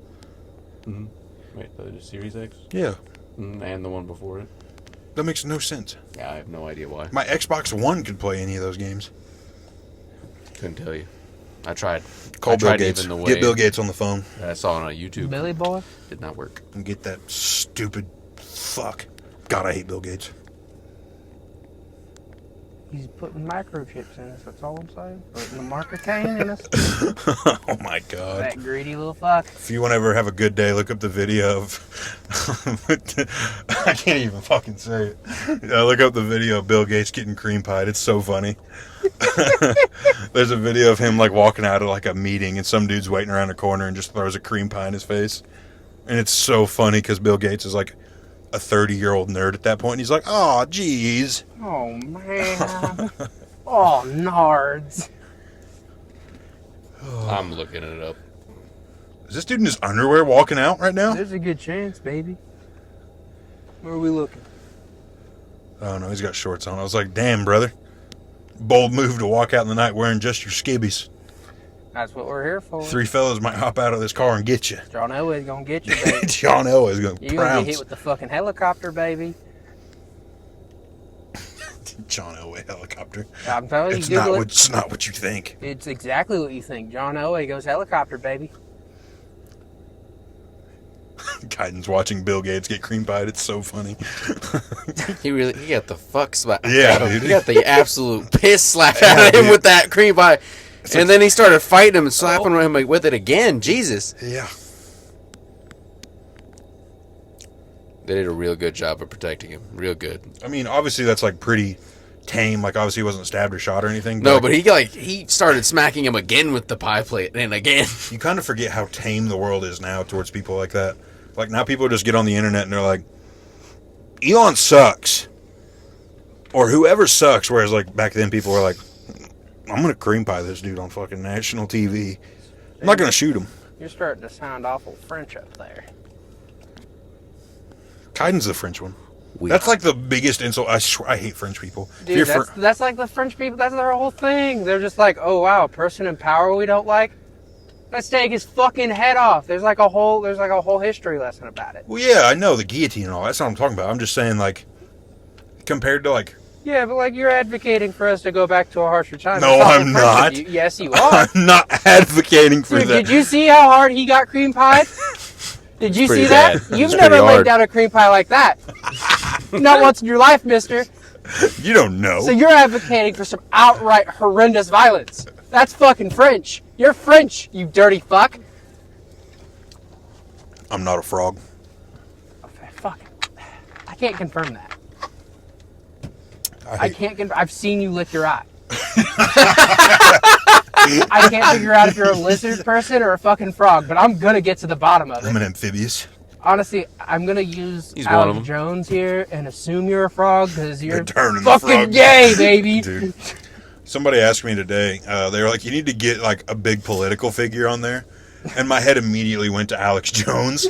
Wait, the Series X Yeah, and the one before it? that makes no sense. Yeah, I have no idea why. My Xbox One could play any of those games. Couldn't tell you. I tried. Call I Bill tried Gates. even the way Get Bill Gates on the phone I saw it on YouTube. Billy Boy? Did not work. and get that stupid fuck. God, I hate Bill Gates. He's putting microchips in us, that's all I'm saying. Putting the marker cane in us. Oh my god. That greedy little fuck. If you want to ever have a good day, look up the video of. I can't even fucking say it. Look up the video of Bill Gates getting cream pied. It's so funny. There's a video of him like walking out of like a meeting and some dude's waiting around a corner and just throws a cream pie in his face. And it's so funny because Bill Gates is like a 30-year-old nerd at that point. And he's like, oh, geez. Oh, man. Oh, nards. I'm looking it up. Is this dude in his underwear walking out right now? There's a good chance, baby. Where are we looking? Oh, no, he's got shorts on. I was like, damn, brother. Bold move to walk out in the night wearing just your skibbies. That's what we're here for. 3 fellas might hop out of this car and get you. John Elway's gonna get you, baby. John Elway's going to You're gonna get pounce. hit with the fucking helicopter, baby. John Elway helicopter. I'm telling you, It's Google it. it's not what you think. It's exactly what you think. John Elway goes helicopter, baby. Kaiden's watching Bill Gates get cream pied. It's so funny. He got the fuck slap. Yeah, dude. He got the absolute piss slap out of him dude. with that cream pie. And then he started fighting him and slapping him with it again. Jesus. Yeah. They did a real good job of protecting him. Real good. I mean, obviously that's like pretty tame. Like, obviously he wasn't stabbed or shot or anything. No, like, but he started smacking him again with the pie plate, and again. you kind of forget how tame the world is now towards people like that. Like, now people just get on the internet and they're like, Elon sucks. Or whoever sucks, whereas, like, back then people were like, I'm going to cream pie this dude on fucking national TV. I'm not going to shoot him. You're starting to sound awful French up there. Kaiden's the French one. That's like the biggest insult. I hate French people. Dude, that's like the French people. That's their whole thing. They're just like, oh wow, a person in power we don't like. Let's take his fucking head off. There's like a whole history lesson about it. Well, yeah, I know the guillotine and all. That's not what I'm talking about. I'm just saying, like, compared to like. Yeah, but like you're advocating for us to go back to a harsher time. No, I'm not. Yes, you are. I'm not advocating for Dude, that. did you see how hard he got cream pie? Did you see pretty that? bad. You've It's never pretty laid hard. down a cream pie like that. Not once in your life, mister. You don't know. So you're advocating for some outright horrendous violence. That's fucking French. You're French, you dirty fuck. I'm not a frog. Fuck. I can't confirm that. I I hate- can't. I've seen you lick your eye. I can't figure out if you're a lizard person or a fucking frog, but I'm gonna get to the bottom of I'm it. an amphibious. Honestly, I'm gonna use He's one of Alex them. Jones here and assume you're a frog because you're turning the fucking frog. gay, baby. Dude. Somebody asked me today, they were like, you need to get like a big political figure on there. And my head immediately went to Alex Jones.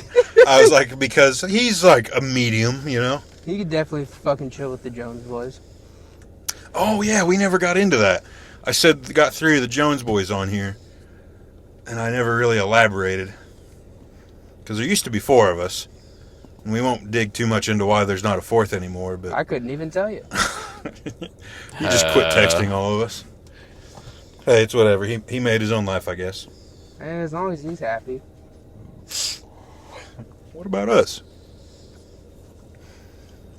I was like, because he's like a medium, you know? He could definitely fucking chill with the Jones boys. Oh, yeah, we never got into that. I said, got 3 of the Jones boys on here. And I never really elaborated. Because there used to be 4 of us. And we won't dig too much into why there's not a 4th anymore, but I couldn't even tell you. he just quit texting all of us. Hey, it's whatever. He made his own life, I guess. And as long as he's happy. What about us?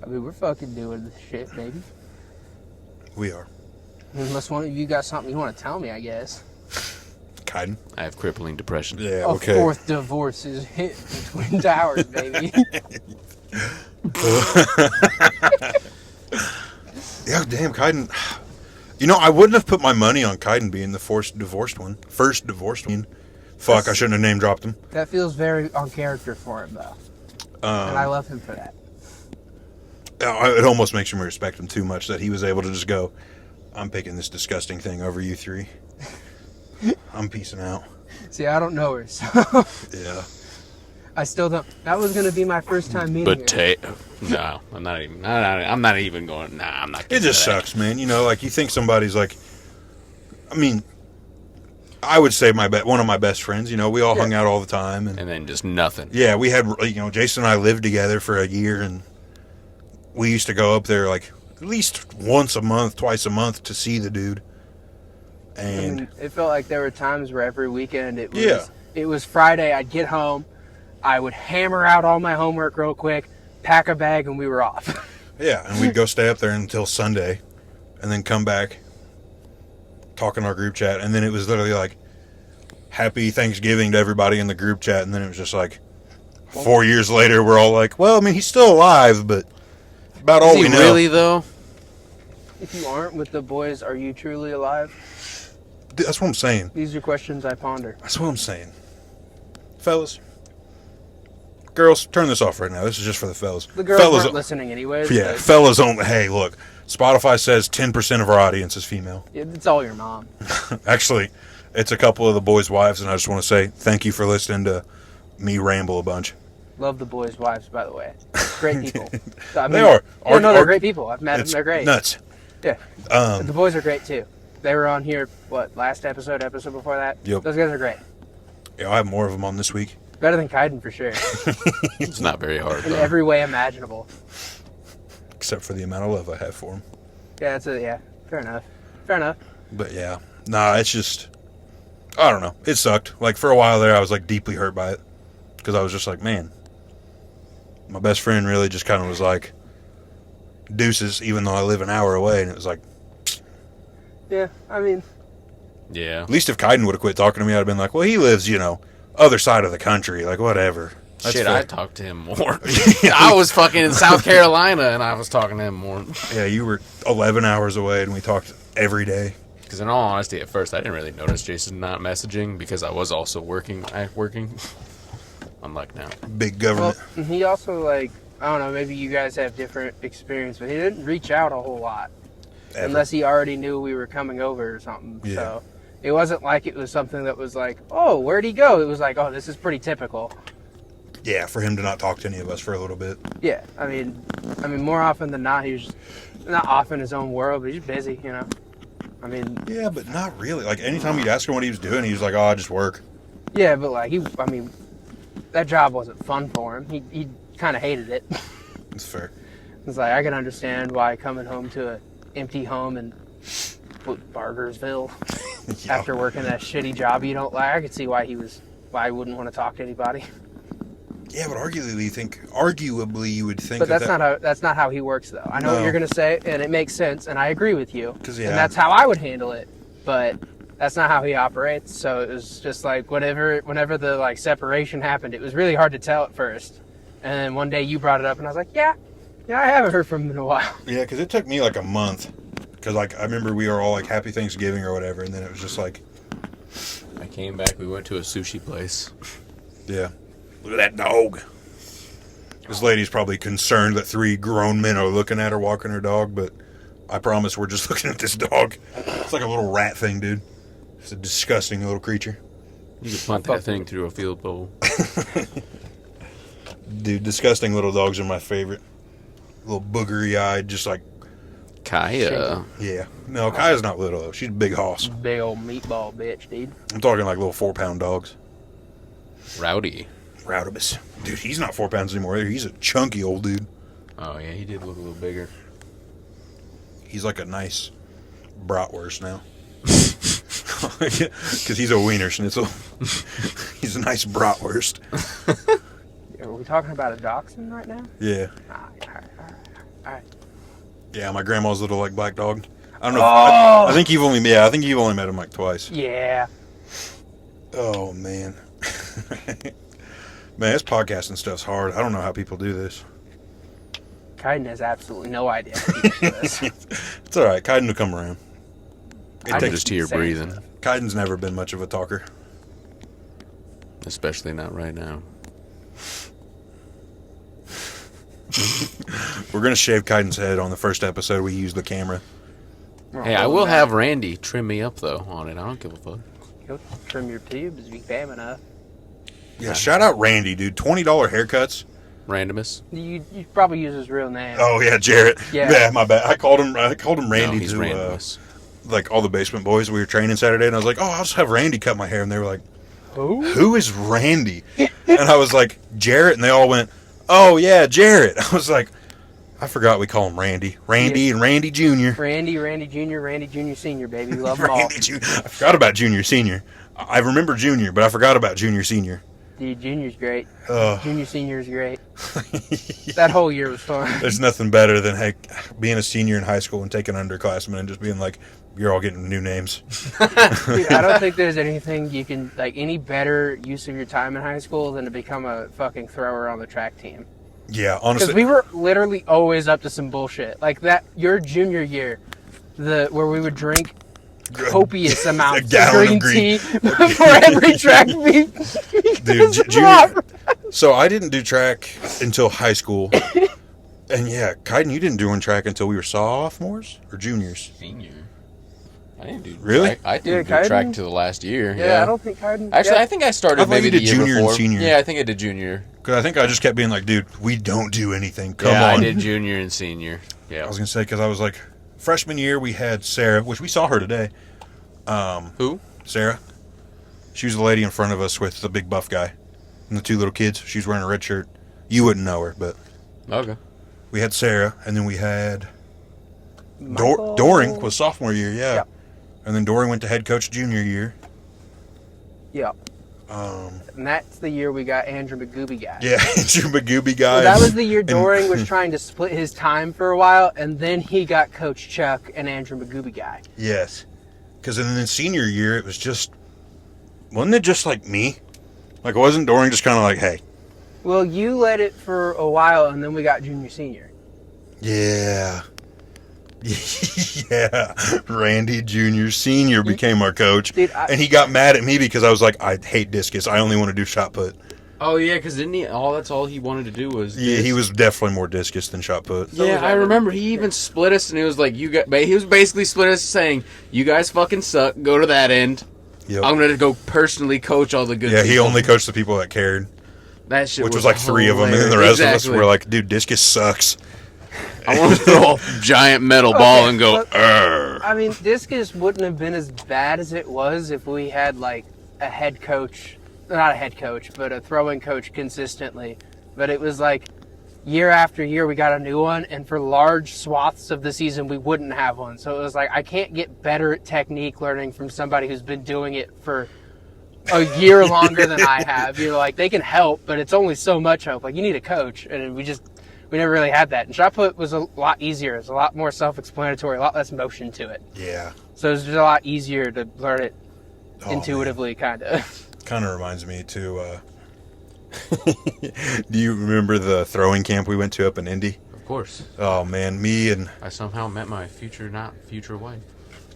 I mean, we're fucking doing this shit, baby. We are. Unless one of you got something you want to tell me, I guess. Kaiden. I have crippling depression. Yeah, A okay. 4th divorce is hit the Twin Towers, baby. Yeah, damn, Kaiden. You know, I wouldn't have put my money on Kaiden being the first divorced one. Fuck, I shouldn't have name dropped him. That feels very on character for him, though. And I love him for that. It almost makes me respect him too much that he was able to just go, I'm picking this disgusting thing over you 3. I'm peacing out. See, I don't know her, so Yeah. I still don't. That was going to be my first time meeting her. Potato. No, I'm not even. I'm not even going. Nah, I'm not. It getting just to that. sucks, man. You know, like you think somebody's like, I mean, I would say one of my best friends. You know, we all hung out all the time, and And then just nothing. yeah, we had, you know, Jason and I lived together for a year, and we used to go up there like at least once a month, twice a month to see the dude. And And it felt like there were times where every weekend it was, Yeah. it was Friday, I'd get home, I would hammer out all my homework real quick, pack a bag, and we were off. yeah, and we'd go stay up there until Sunday, and then come back, talk in our group chat, and then it was literally like, Happy Thanksgiving to everybody in the group chat, and then it was just like, 4 years later, we're all like, well, I mean, he's still alive, but about all Is he we know. really though? If you aren't with the boys, are you truly alive? That's what I'm saying. These are questions I ponder. That's what I'm saying. Fellas. Girls, turn this off right now. This is just for the fellas. The girls fellas, weren't listening anyways. yeah, but fellas only. Hey, look. Spotify says 10% of our audience is female. it's all your mom. Actually, it's a couple of the boys' wives, and I just want to say thank you for listening to me ramble a bunch. Love the boys' wives, by the way. Great people. I They are. Yeah, no, they're Our- great people. I've met them. It's They're great. nuts. Yeah. But the boys are great too. They were on here, last episode before that? Yep. Those guys are great. Yeah, I have more of them on this week. Better than Kaiden for sure. It's not very hard. In Though. every way imaginable. Except for the amount of love I have for them. Yeah, yeah. Fair enough. Fair enough. But yeah. Nah, it's just... I don't know. It sucked. Like, for a while there, I was, like, deeply hurt by it. Because I was just like, man. My best friend really just kind of was like, deuces, even though I live an hour away. And it was like, Yeah, I mean, Yeah. at least if Kaiden would have quit talking to me, I'd have been like, well, he lives, you know, other side of the country. Like, whatever. That's Shit, fair. I talked to him more. I was fucking in South Carolina, and I was talking to him more. Yeah, you were 11 hours away, and we talked every day. Because in all honesty, at first, I didn't really notice Jason not messaging because I was also working. Unlike now. Big government. Well, he also, like, I don't know, maybe you guys have different experience, but he didn't reach out a whole lot. Ever. Unless he already knew we were coming over or something. Yeah. So it wasn't like it was something that was like, oh, where'd he go? It was like, oh, this is pretty typical. Yeah, for him to not talk to any of us for a little bit. Yeah, I mean, more often than not, he was just not off in his own world, but he's busy, you know. I mean, Yeah, but not really. Like, anytime you'd ask him what he was doing, he was like, oh, I just work. yeah, but like that job wasn't fun for him. He kind of hated it. That's fair. It's like I can understand why coming home to an empty home in Bargersville Yeah. after working that shitty job you don't like. I could see why he wouldn't want to talk to anybody. Yeah, but arguably you would think But that's not how he works, though. I know No. what you're gonna say, and it makes sense, and I agree with you. 'Cause, And yeah. that's how I would handle it. But that's not how he operates. So it was just like whenever the like separation happened, it was really hard to tell at first. And then one day you brought it up, and I was like, yeah, I haven't heard from him in a while. Yeah, because it took me like a month. Because, like, I remember we were all like, Happy Thanksgiving or whatever, and then it was just like, I came back, we went to a sushi place. yeah. Look at that dog. This lady's probably concerned that 3 grown men are looking at her walking her dog, but I promise we're just looking at this dog. It's like a little rat thing, dude. It's a disgusting little creature. You could punt that thing through a field goal. Dude, disgusting little dogs are my favorite. Little boogery-eyed, just like, Kaya. yeah. No, Kaya's not little, though. She's a big hoss. Big old meatball bitch, dude. I'm talking like little 4-pound dogs. Rowdy. Routibus. Dude, he's not 4 pounds anymore either. He's a chunky old dude. Oh, yeah, he did look a little bigger. He's like a nice bratwurst now. Because he's a wiener schnitzel. He's a nice bratwurst. Are we talking about a dachshund right now? Yeah. All right. Yeah, my grandma's little like black dog. I don't know. Oh! I think you've only met him like twice. Yeah. Oh man. Man, this podcasting stuff's hard. I don't know how people do this. Kaiden has absolutely no idea how to do this. It's all right. Kaiden will come around. I'm takes- just here Same. breathing. Kaiden's never been much of a talker. Especially not right now. We're gonna shave Kaiden's head on the first episode. We use the camera. Hey, I will have Randy trim me up, though, on it. I don't give a fuck. Go trim your pubes if you can enough. Yeah, shout out Randy, dude. $20 haircuts. Randomus. You probably use his real name. Oh yeah, Jarrett. Yeah. My bad. I called him Randy No, he's to Randomus. like all the basement boys. We were training Saturday, and I was like, "Oh, I'll just have Randy cut my hair," and they were like, Who? "Who is Randy?" And I was like, "Jarrett," and they all went, "Oh yeah, Jarrett." I was like, I forgot we call him Randy. Randy and Randy Jr. Randy Jr., Randy Jr. Sr., baby. We love them all. Randy Jr. I forgot about Junior Senior. I remember Junior, but I forgot about Junior Senior. Dude, Junior's great. Ugh. Junior Senior's great. That whole year was fun. There's nothing better than being a senior in high school and taking underclassmen and just being like, you're all getting new names. Dude, I don't think there's anything you can, like, any better use of your time in high school than to become a fucking thrower on the track team. Yeah, Because honestly. we were literally always up to some bullshit. Like that, your junior year, where we would drink copious amounts of gallon green of tea before every track meet. Dude, junior. So I didn't do track until high school. And yeah, Kaiden, you didn't do track until we were sophomores or juniors? Senior. I didn't do Really? track. I didn't Yeah, do track Kaiden? until the last year. Yeah, I don't think Kaiden. Actually, yeah. I think I started I thought maybe you the did year junior and before. senior. Yeah, I think I did junior. Because I think I just kept being like, dude, we don't do anything. Come yeah, on. I did junior and senior. Yeah. I was going to say, because I was like, freshman year we had Sarah, which we saw her today. Who? Sarah. She was the lady in front of us with the big buff guy and the 2 little kids. She was wearing a red shirt. You wouldn't know her, but Okay. we had Sarah, and then we had Michael- Doring was sophomore year, yeah. Yep. And then Doring went to head coach junior year. Yeah. And that's the year we got Andrew McGooby guy. Yeah, Andrew Magooby guy. So that was the year And- Doring was trying to split his time for a while, and then he got Coach Chuck and Andrew McGooby guy. Yes. Because in the senior year, it was just... Wasn't it just like me? Like, wasn't Doring just kind of like, hey, Well, you led it for a while, and then we got junior senior. Yeah. Yeah. Randy Jr. Sr. became our coach. Dude, and he got mad at me because I was like, I hate discus. I only want to do shot put. Oh yeah, because didn't he? That's all he wanted to do was. Yeah, he was definitely more discus than shot put. Yeah, I remember he even split us, and he was like, "You got." He was basically split us, saying, "You guys fucking suck. Go to that end. Yep. I'm gonna go personally coach all the good." Yeah, people. he only coached the people that cared, that shit, which was like 3 of them, and then the rest of us were like, "Dude, discus sucks." I want to throw a giant metal ball and go. I mean, discus wouldn't have been as bad as it was if we had like a head coach, not a head coach, but a throwing coach consistently. But it was like year after year we got a new one, and for large swaths of the season we wouldn't have one. So it was like I can't get better at technique learning from somebody who's been doing it for a year longer than I have. You know, like they can help, but it's only so much help. Like you need a coach, and we never really had that. And shot put was a lot easier. It's a lot more self-explanatory, a lot less motion to it. Yeah. So it was just a lot easier to learn it Oh, intuitively, kind of. Kind of reminds me, too. Do you remember the throwing camp we went to up in Indy? Of course. Oh, man. Me and... I somehow met my future wife,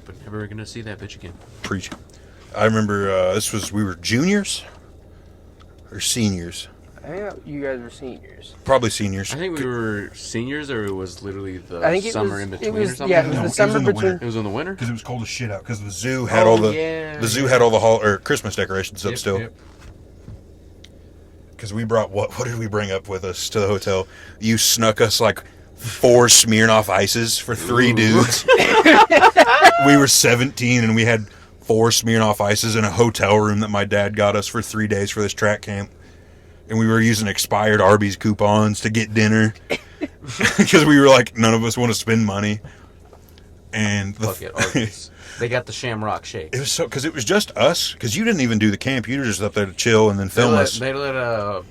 but never gonna see that bitch again. Preach. I remember we were juniors or seniors? I think you guys were seniors. Probably seniors. I think we were seniors, or it was literally the I think it summer was, in between it was, or something. Yeah, it was No, the it was summer in the between. winter. It was in the winter. Because it was cold as shit out. Because the zoo had all the Christmas decorations up Yep, still. yep. Because we brought what did we bring up with us to the hotel? You snuck us like 4 Smirnoff ices for 3 dudes. We were 17 and we had 4 Smirnoff ices in a hotel room that my dad got us for 3 days for this track camp. And we were using expired Arby's coupons to get dinner. Because we were like, none of us want to spend money. And Fuck it, Arby's. They got the Shamrock Shake. it was so, because it was just us. Because you didn't even do the camp. You were just up there to chill and then film us. They let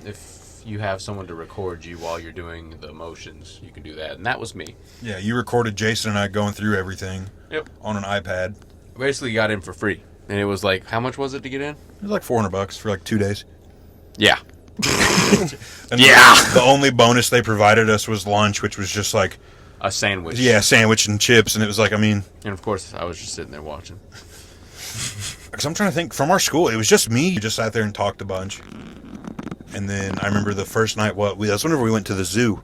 if you have someone to record you while you're doing the motions, you can do that. And that was me. Yeah, you recorded Jason and I going through everything. Yep. On an iPad. Basically got in for free. And it was like, how much was it to get in? It was like $400 for like 2 days. Yeah. And Yeah. The only bonus they provided us was lunch, which was just like, A sandwich. yeah, sandwich and chips. And it was like, I mean, And of course, I was just sitting there watching. because I'm trying to think, from our school, it was just me who just sat there and talked a bunch. And then I remember the first night, that's whenever we went to the zoo.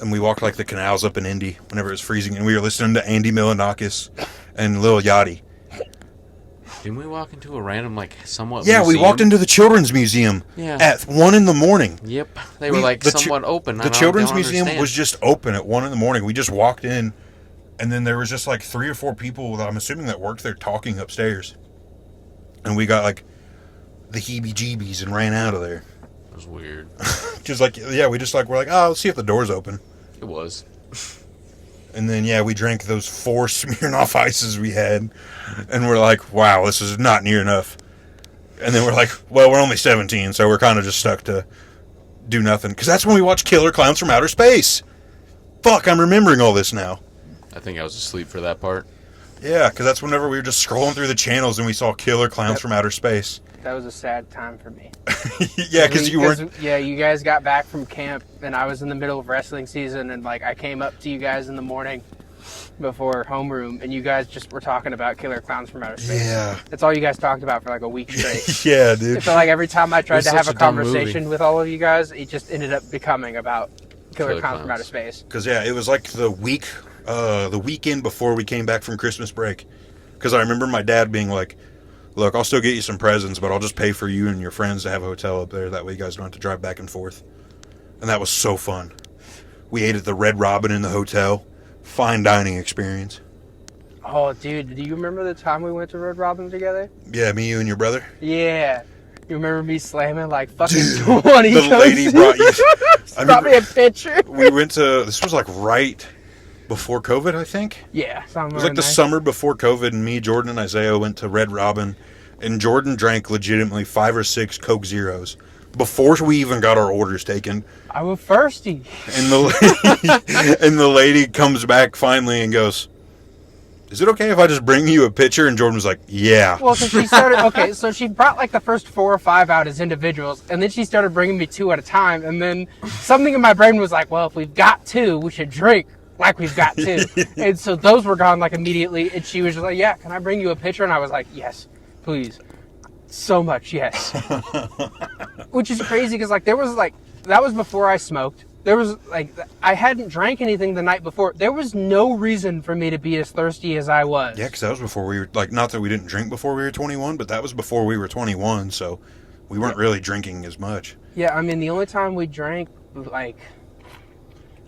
And we walked like the canals up in Indy whenever it was freezing. And we were listening to Andy Milonakis and Lil Yachty. Didn't we walk into a random, like, somewhat Yeah, we museum? walked into the Children's Museum Yeah. at 1 in the morning. Yep. They were, like, somewhat open. The Children's Museum was just open at 1 in the morning. We just walked in, and then there was just like 3 or 4 people that I'm assuming that worked there talking upstairs. And we got like the heebie-jeebies and ran out of there. It was weird. Just like, yeah, we're like, oh, let's see if the door's open. It was. And then, yeah, we drank those 4 Smirnoff ices we had. And we're like, wow, this is not near enough. And then we're like, well, we're only 17, so we're kind of just stuck to do nothing. Because that's when we watched Killer Clowns from Outer Space. Fuck, I'm remembering all this now. I think I was asleep for that part. Yeah, because that's whenever we were just scrolling through the channels and we saw Killer Clowns from Outer Space. That was a sad time for me. Yeah, because you weren't... Yeah, you guys got back from camp, and I was in the middle of wrestling season, and like I came up to you guys in the morning before homeroom, and you guys just were talking about Killer Clowns from Outer Space. Yeah. That's all you guys talked about for like a week straight. Yeah, I dude. felt like every time I tried was to have such a a dumb conversation with all of you guys, it just ended up becoming about Killer Clowns from Outer Space. Because, yeah, it was like the weekend before we came back from Christmas break. Because I remember my dad being like, look, I'll still get you some presents, but I'll just pay for you and your friends to have a hotel up there. That way you guys don't have to drive back and forth. And that was so fun. We ate at the Red Robin in the hotel. Fine dining experience. Oh, dude, do you remember the time we went to Red Robin together? Yeah, me, you, and your brother. Yeah. You remember me slamming like fucking Dude, 20 the lady Cokes? brought you... I Brought me remember a picture. we went to... This was like right before COVID, I think. Yeah, something It was like the summer before COVID, and me, Jordan, and Isaiah went to Red Robin, and Jordan drank legitimately 5 or 6 Coke Zeros before we even got our orders taken. I was thirsty. And the lady, and the lady comes back finally and goes, is it okay if I just bring you a picture? And Jordan was like, yeah. Well, so she started, okay, so she brought like the first 4 or 5 out as individuals, and then she started bringing me 2 at a time, and then something in my brain was like, well, if we've got 2, we should drink like we've got 2. And so those were gone like immediately, and she was just like, yeah, can I bring you a picture? And I was like, yes, please. So much, yes. Which is crazy, because like there was like, that was before I smoked. There was, like, I hadn't drank anything the night before. There was no reason for me to be as thirsty as I was. Yeah, because that was before we were, like, not that we didn't drink before we were 21, but that was before we were 21, so we weren't really drinking as much. Yeah, I mean, the only time we drank, like,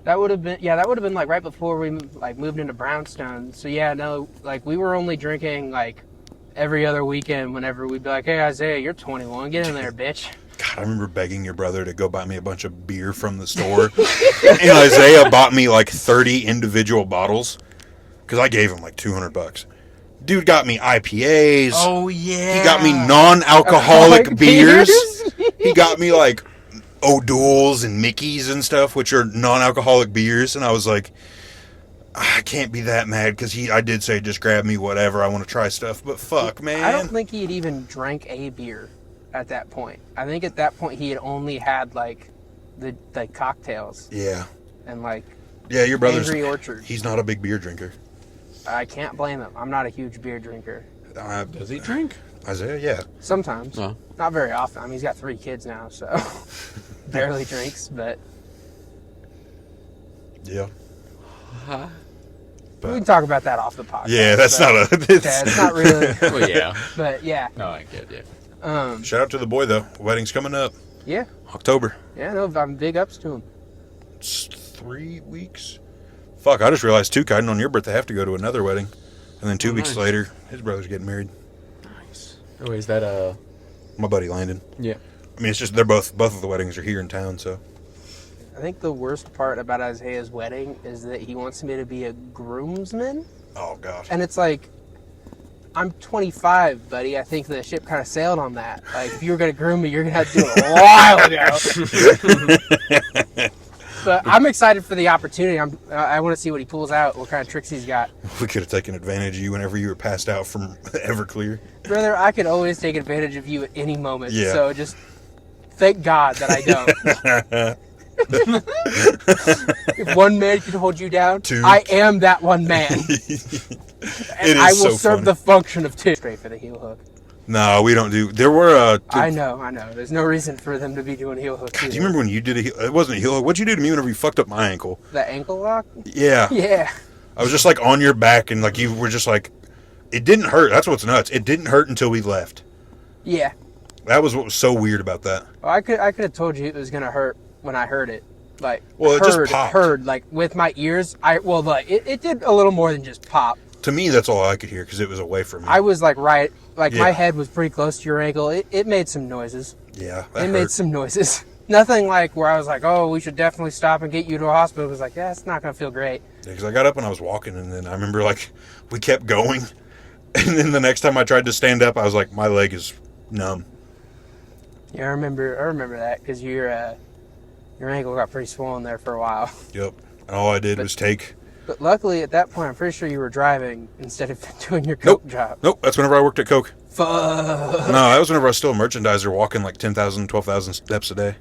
that would have been, like, right before we, like, moved into Brownstone. So, yeah, no, like, we were only drinking, like, every other weekend whenever we'd be like, hey, Isaiah, you're 21. Get in there, bitch. God, I remember begging your brother to go buy me a bunch of beer from the store. And Isaiah bought me like 30 individual bottles because I gave him like $200. Dude got me IPAs. Oh, yeah. He got me non-alcoholic beers. He got me like O'Doul's and Mickey's and stuff, which are non-alcoholic beers. And I was like, I can't be that mad because I did say just grab me whatever. I want to try stuff. But fuck, man. I don't think he had even drank a beer at that point. I think at that point he had only had like the cocktails. Yeah. And like your brother's Angry Orchard. He's not a big beer drinker. I can't blame him. I'm not a huge beer drinker. Does he drink? Isaiah, yeah. Sometimes. Oh. Not very often. I mean, he's got 3 kids now, so barely drinks, but Yeah. we can talk about that off the podcast. Yeah, that's not a... Yeah, it's not really. Well, yeah. But yeah. No, I get it. Shout out to the boy, though. Wedding's coming up. Yeah. October. Yeah, no, I'm big ups to him. It's 3 weeks. Fuck, I just realized, too, Kaiden, on your birthday, I have to go to another wedding. And then 2 weeks nice. later, his brother's getting married. Nice. Oh, is that My buddy Landon. Yeah. I mean, it's just, they're both of the weddings are here in town, so. I think the worst part about Isaiah's wedding is that he wants me to be a groomsman. Oh, gosh. And it's like, I'm 25, buddy. I think the ship kind of sailed on that. Like, if you were going to groom me, you're going to have to do it a while ago. But I'm excited for the opportunity. I want to see what he pulls out, what kind of tricks he's got. We could have taken advantage of you whenever you were passed out from Everclear. Brother, I could always take advantage of you at any moment. Yeah. So just thank God that I don't. If one man can hold you down, 2. I am that one man. And I will so serve funny. the function of 2. Straight for the heel hook. No, we don't do... There were... I know. There's no reason for them to be doing heel hooks. Do you remember when you did a heel... It wasn't a heel hook. What'd you do to me whenever you fucked up my ankle? The ankle lock? Yeah. Yeah. I was just like on your back and like you were just like... It didn't hurt. That's what's nuts. It didn't hurt until we left. Yeah. That was what was so weird about that. Well, I could have told you it was gonna hurt when I heard it. Like, Well, it just popped. heard like with my ears. It did a little more than just pop. To me, that's all I could hear because it was away from me. I was like my Yeah. head was pretty close to your ankle. It made some noises. Yeah, It made some noises. Nothing like where I was like, oh, we should definitely stop and get you to a hospital. It was like, yeah, it's not gonna feel great. Yeah, because I got up and I was walking, and then I remember like we kept going, and then the next time I tried to stand up, I was like, my leg is numb. Yeah, I remember that because your ankle got pretty swollen there for a while. Yep. And all I did was take. But luckily, at that point, I'm pretty sure you were driving instead of doing your coke job. Nope. That's whenever I worked at Coke. Fuck. No, that was whenever I was still a merchandiser, walking like 10,000, 12,000 steps a day.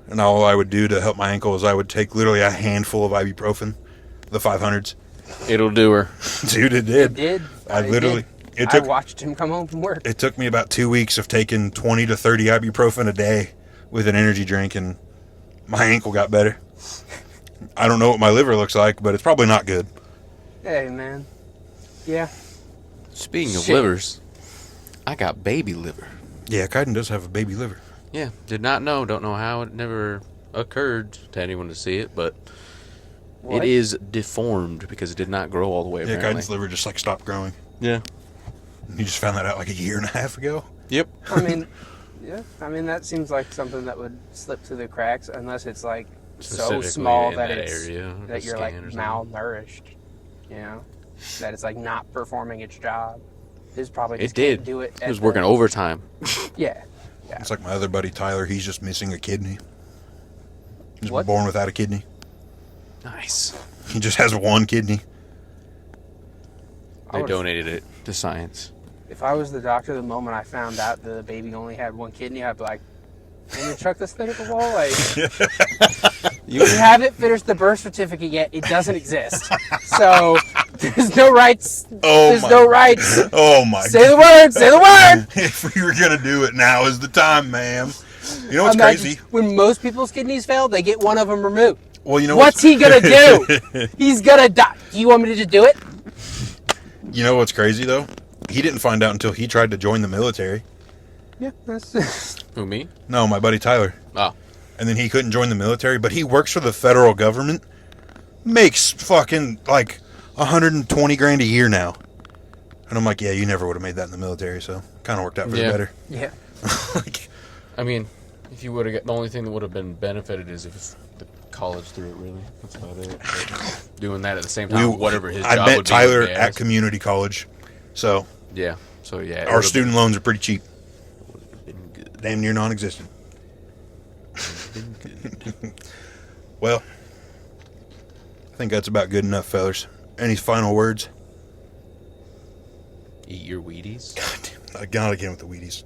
And all I would do to help my ankle is I would take literally a handful of ibuprofen, the 500s. It'll do her. Dude, it did. It did. I literally. Did. I watched him come home from work. It took me about 2 weeks of taking 20 to 30 ibuprofen a day with an energy drink, and my ankle got better. I don't know what my liver looks like, but it's probably not good. Hey, man. Yeah. Speaking of Shit. livers, I got baby liver. Yeah, Kaiden does have a baby liver. Yeah, did not know. Don't know how it never occurred to anyone to see it, but What? it is deformed because it did not grow all the way. Yeah, Apparently. Kaiden's liver just like stopped growing. Yeah. You just found that out like a year and a half ago? Yep. I mean, yeah. I mean, that seems like something that would slip through the cracks unless it's like so Specifically small in that that it's area, that the you're like scan or something. malnourished. You know, that it's like not performing its job. It's probably It just did. can't do it. It was working overtime. Yeah. It's like my other buddy Tyler. He's just missing a kidney. He's What? born without a kidney. Nice. He just has one kidney. They donated it to science. If I was the doctor, the moment I found out the baby only had one kidney, I'd be like, "Can you chuck this thing at the wall? Like, you haven't finished the birth certificate yet. It doesn't exist. So there's no rights. There's no rights. Oh my! Say the word. Say the word. If we were gonna do it, now is the time, ma'am. You know what's Imagine crazy? when most people's kidneys fail, they get one of them removed. Well, you know what's he gonna do? He's gonna die. Do you want me to just do it? You know what's crazy though? He didn't find out until he tried to join the military. Yeah, that's. Who, me? No, my buddy Tyler. Oh. And then he couldn't join the military, but he works for the federal government. Makes fucking like 120 grand a year now. And I'm like, yeah, you never would have made that in the military, so kind of worked out for the better. Yeah. Like, I mean, if you would have got, the only thing that would have been benefited is if the college through it, really. That's about it. But doing that at the same time, whatever his job I met would Tyler be. at community college, so Yeah. So, yeah. our student loans are pretty cheap. Been good. Damn near non-existent. Well, I think that's about good enough, fellas. Any final words? Eat your Wheaties. God damn, I got again with the Wheaties.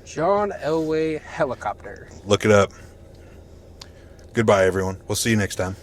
John Elway helicopter. Look it up. Goodbye, everyone. We'll see you next time.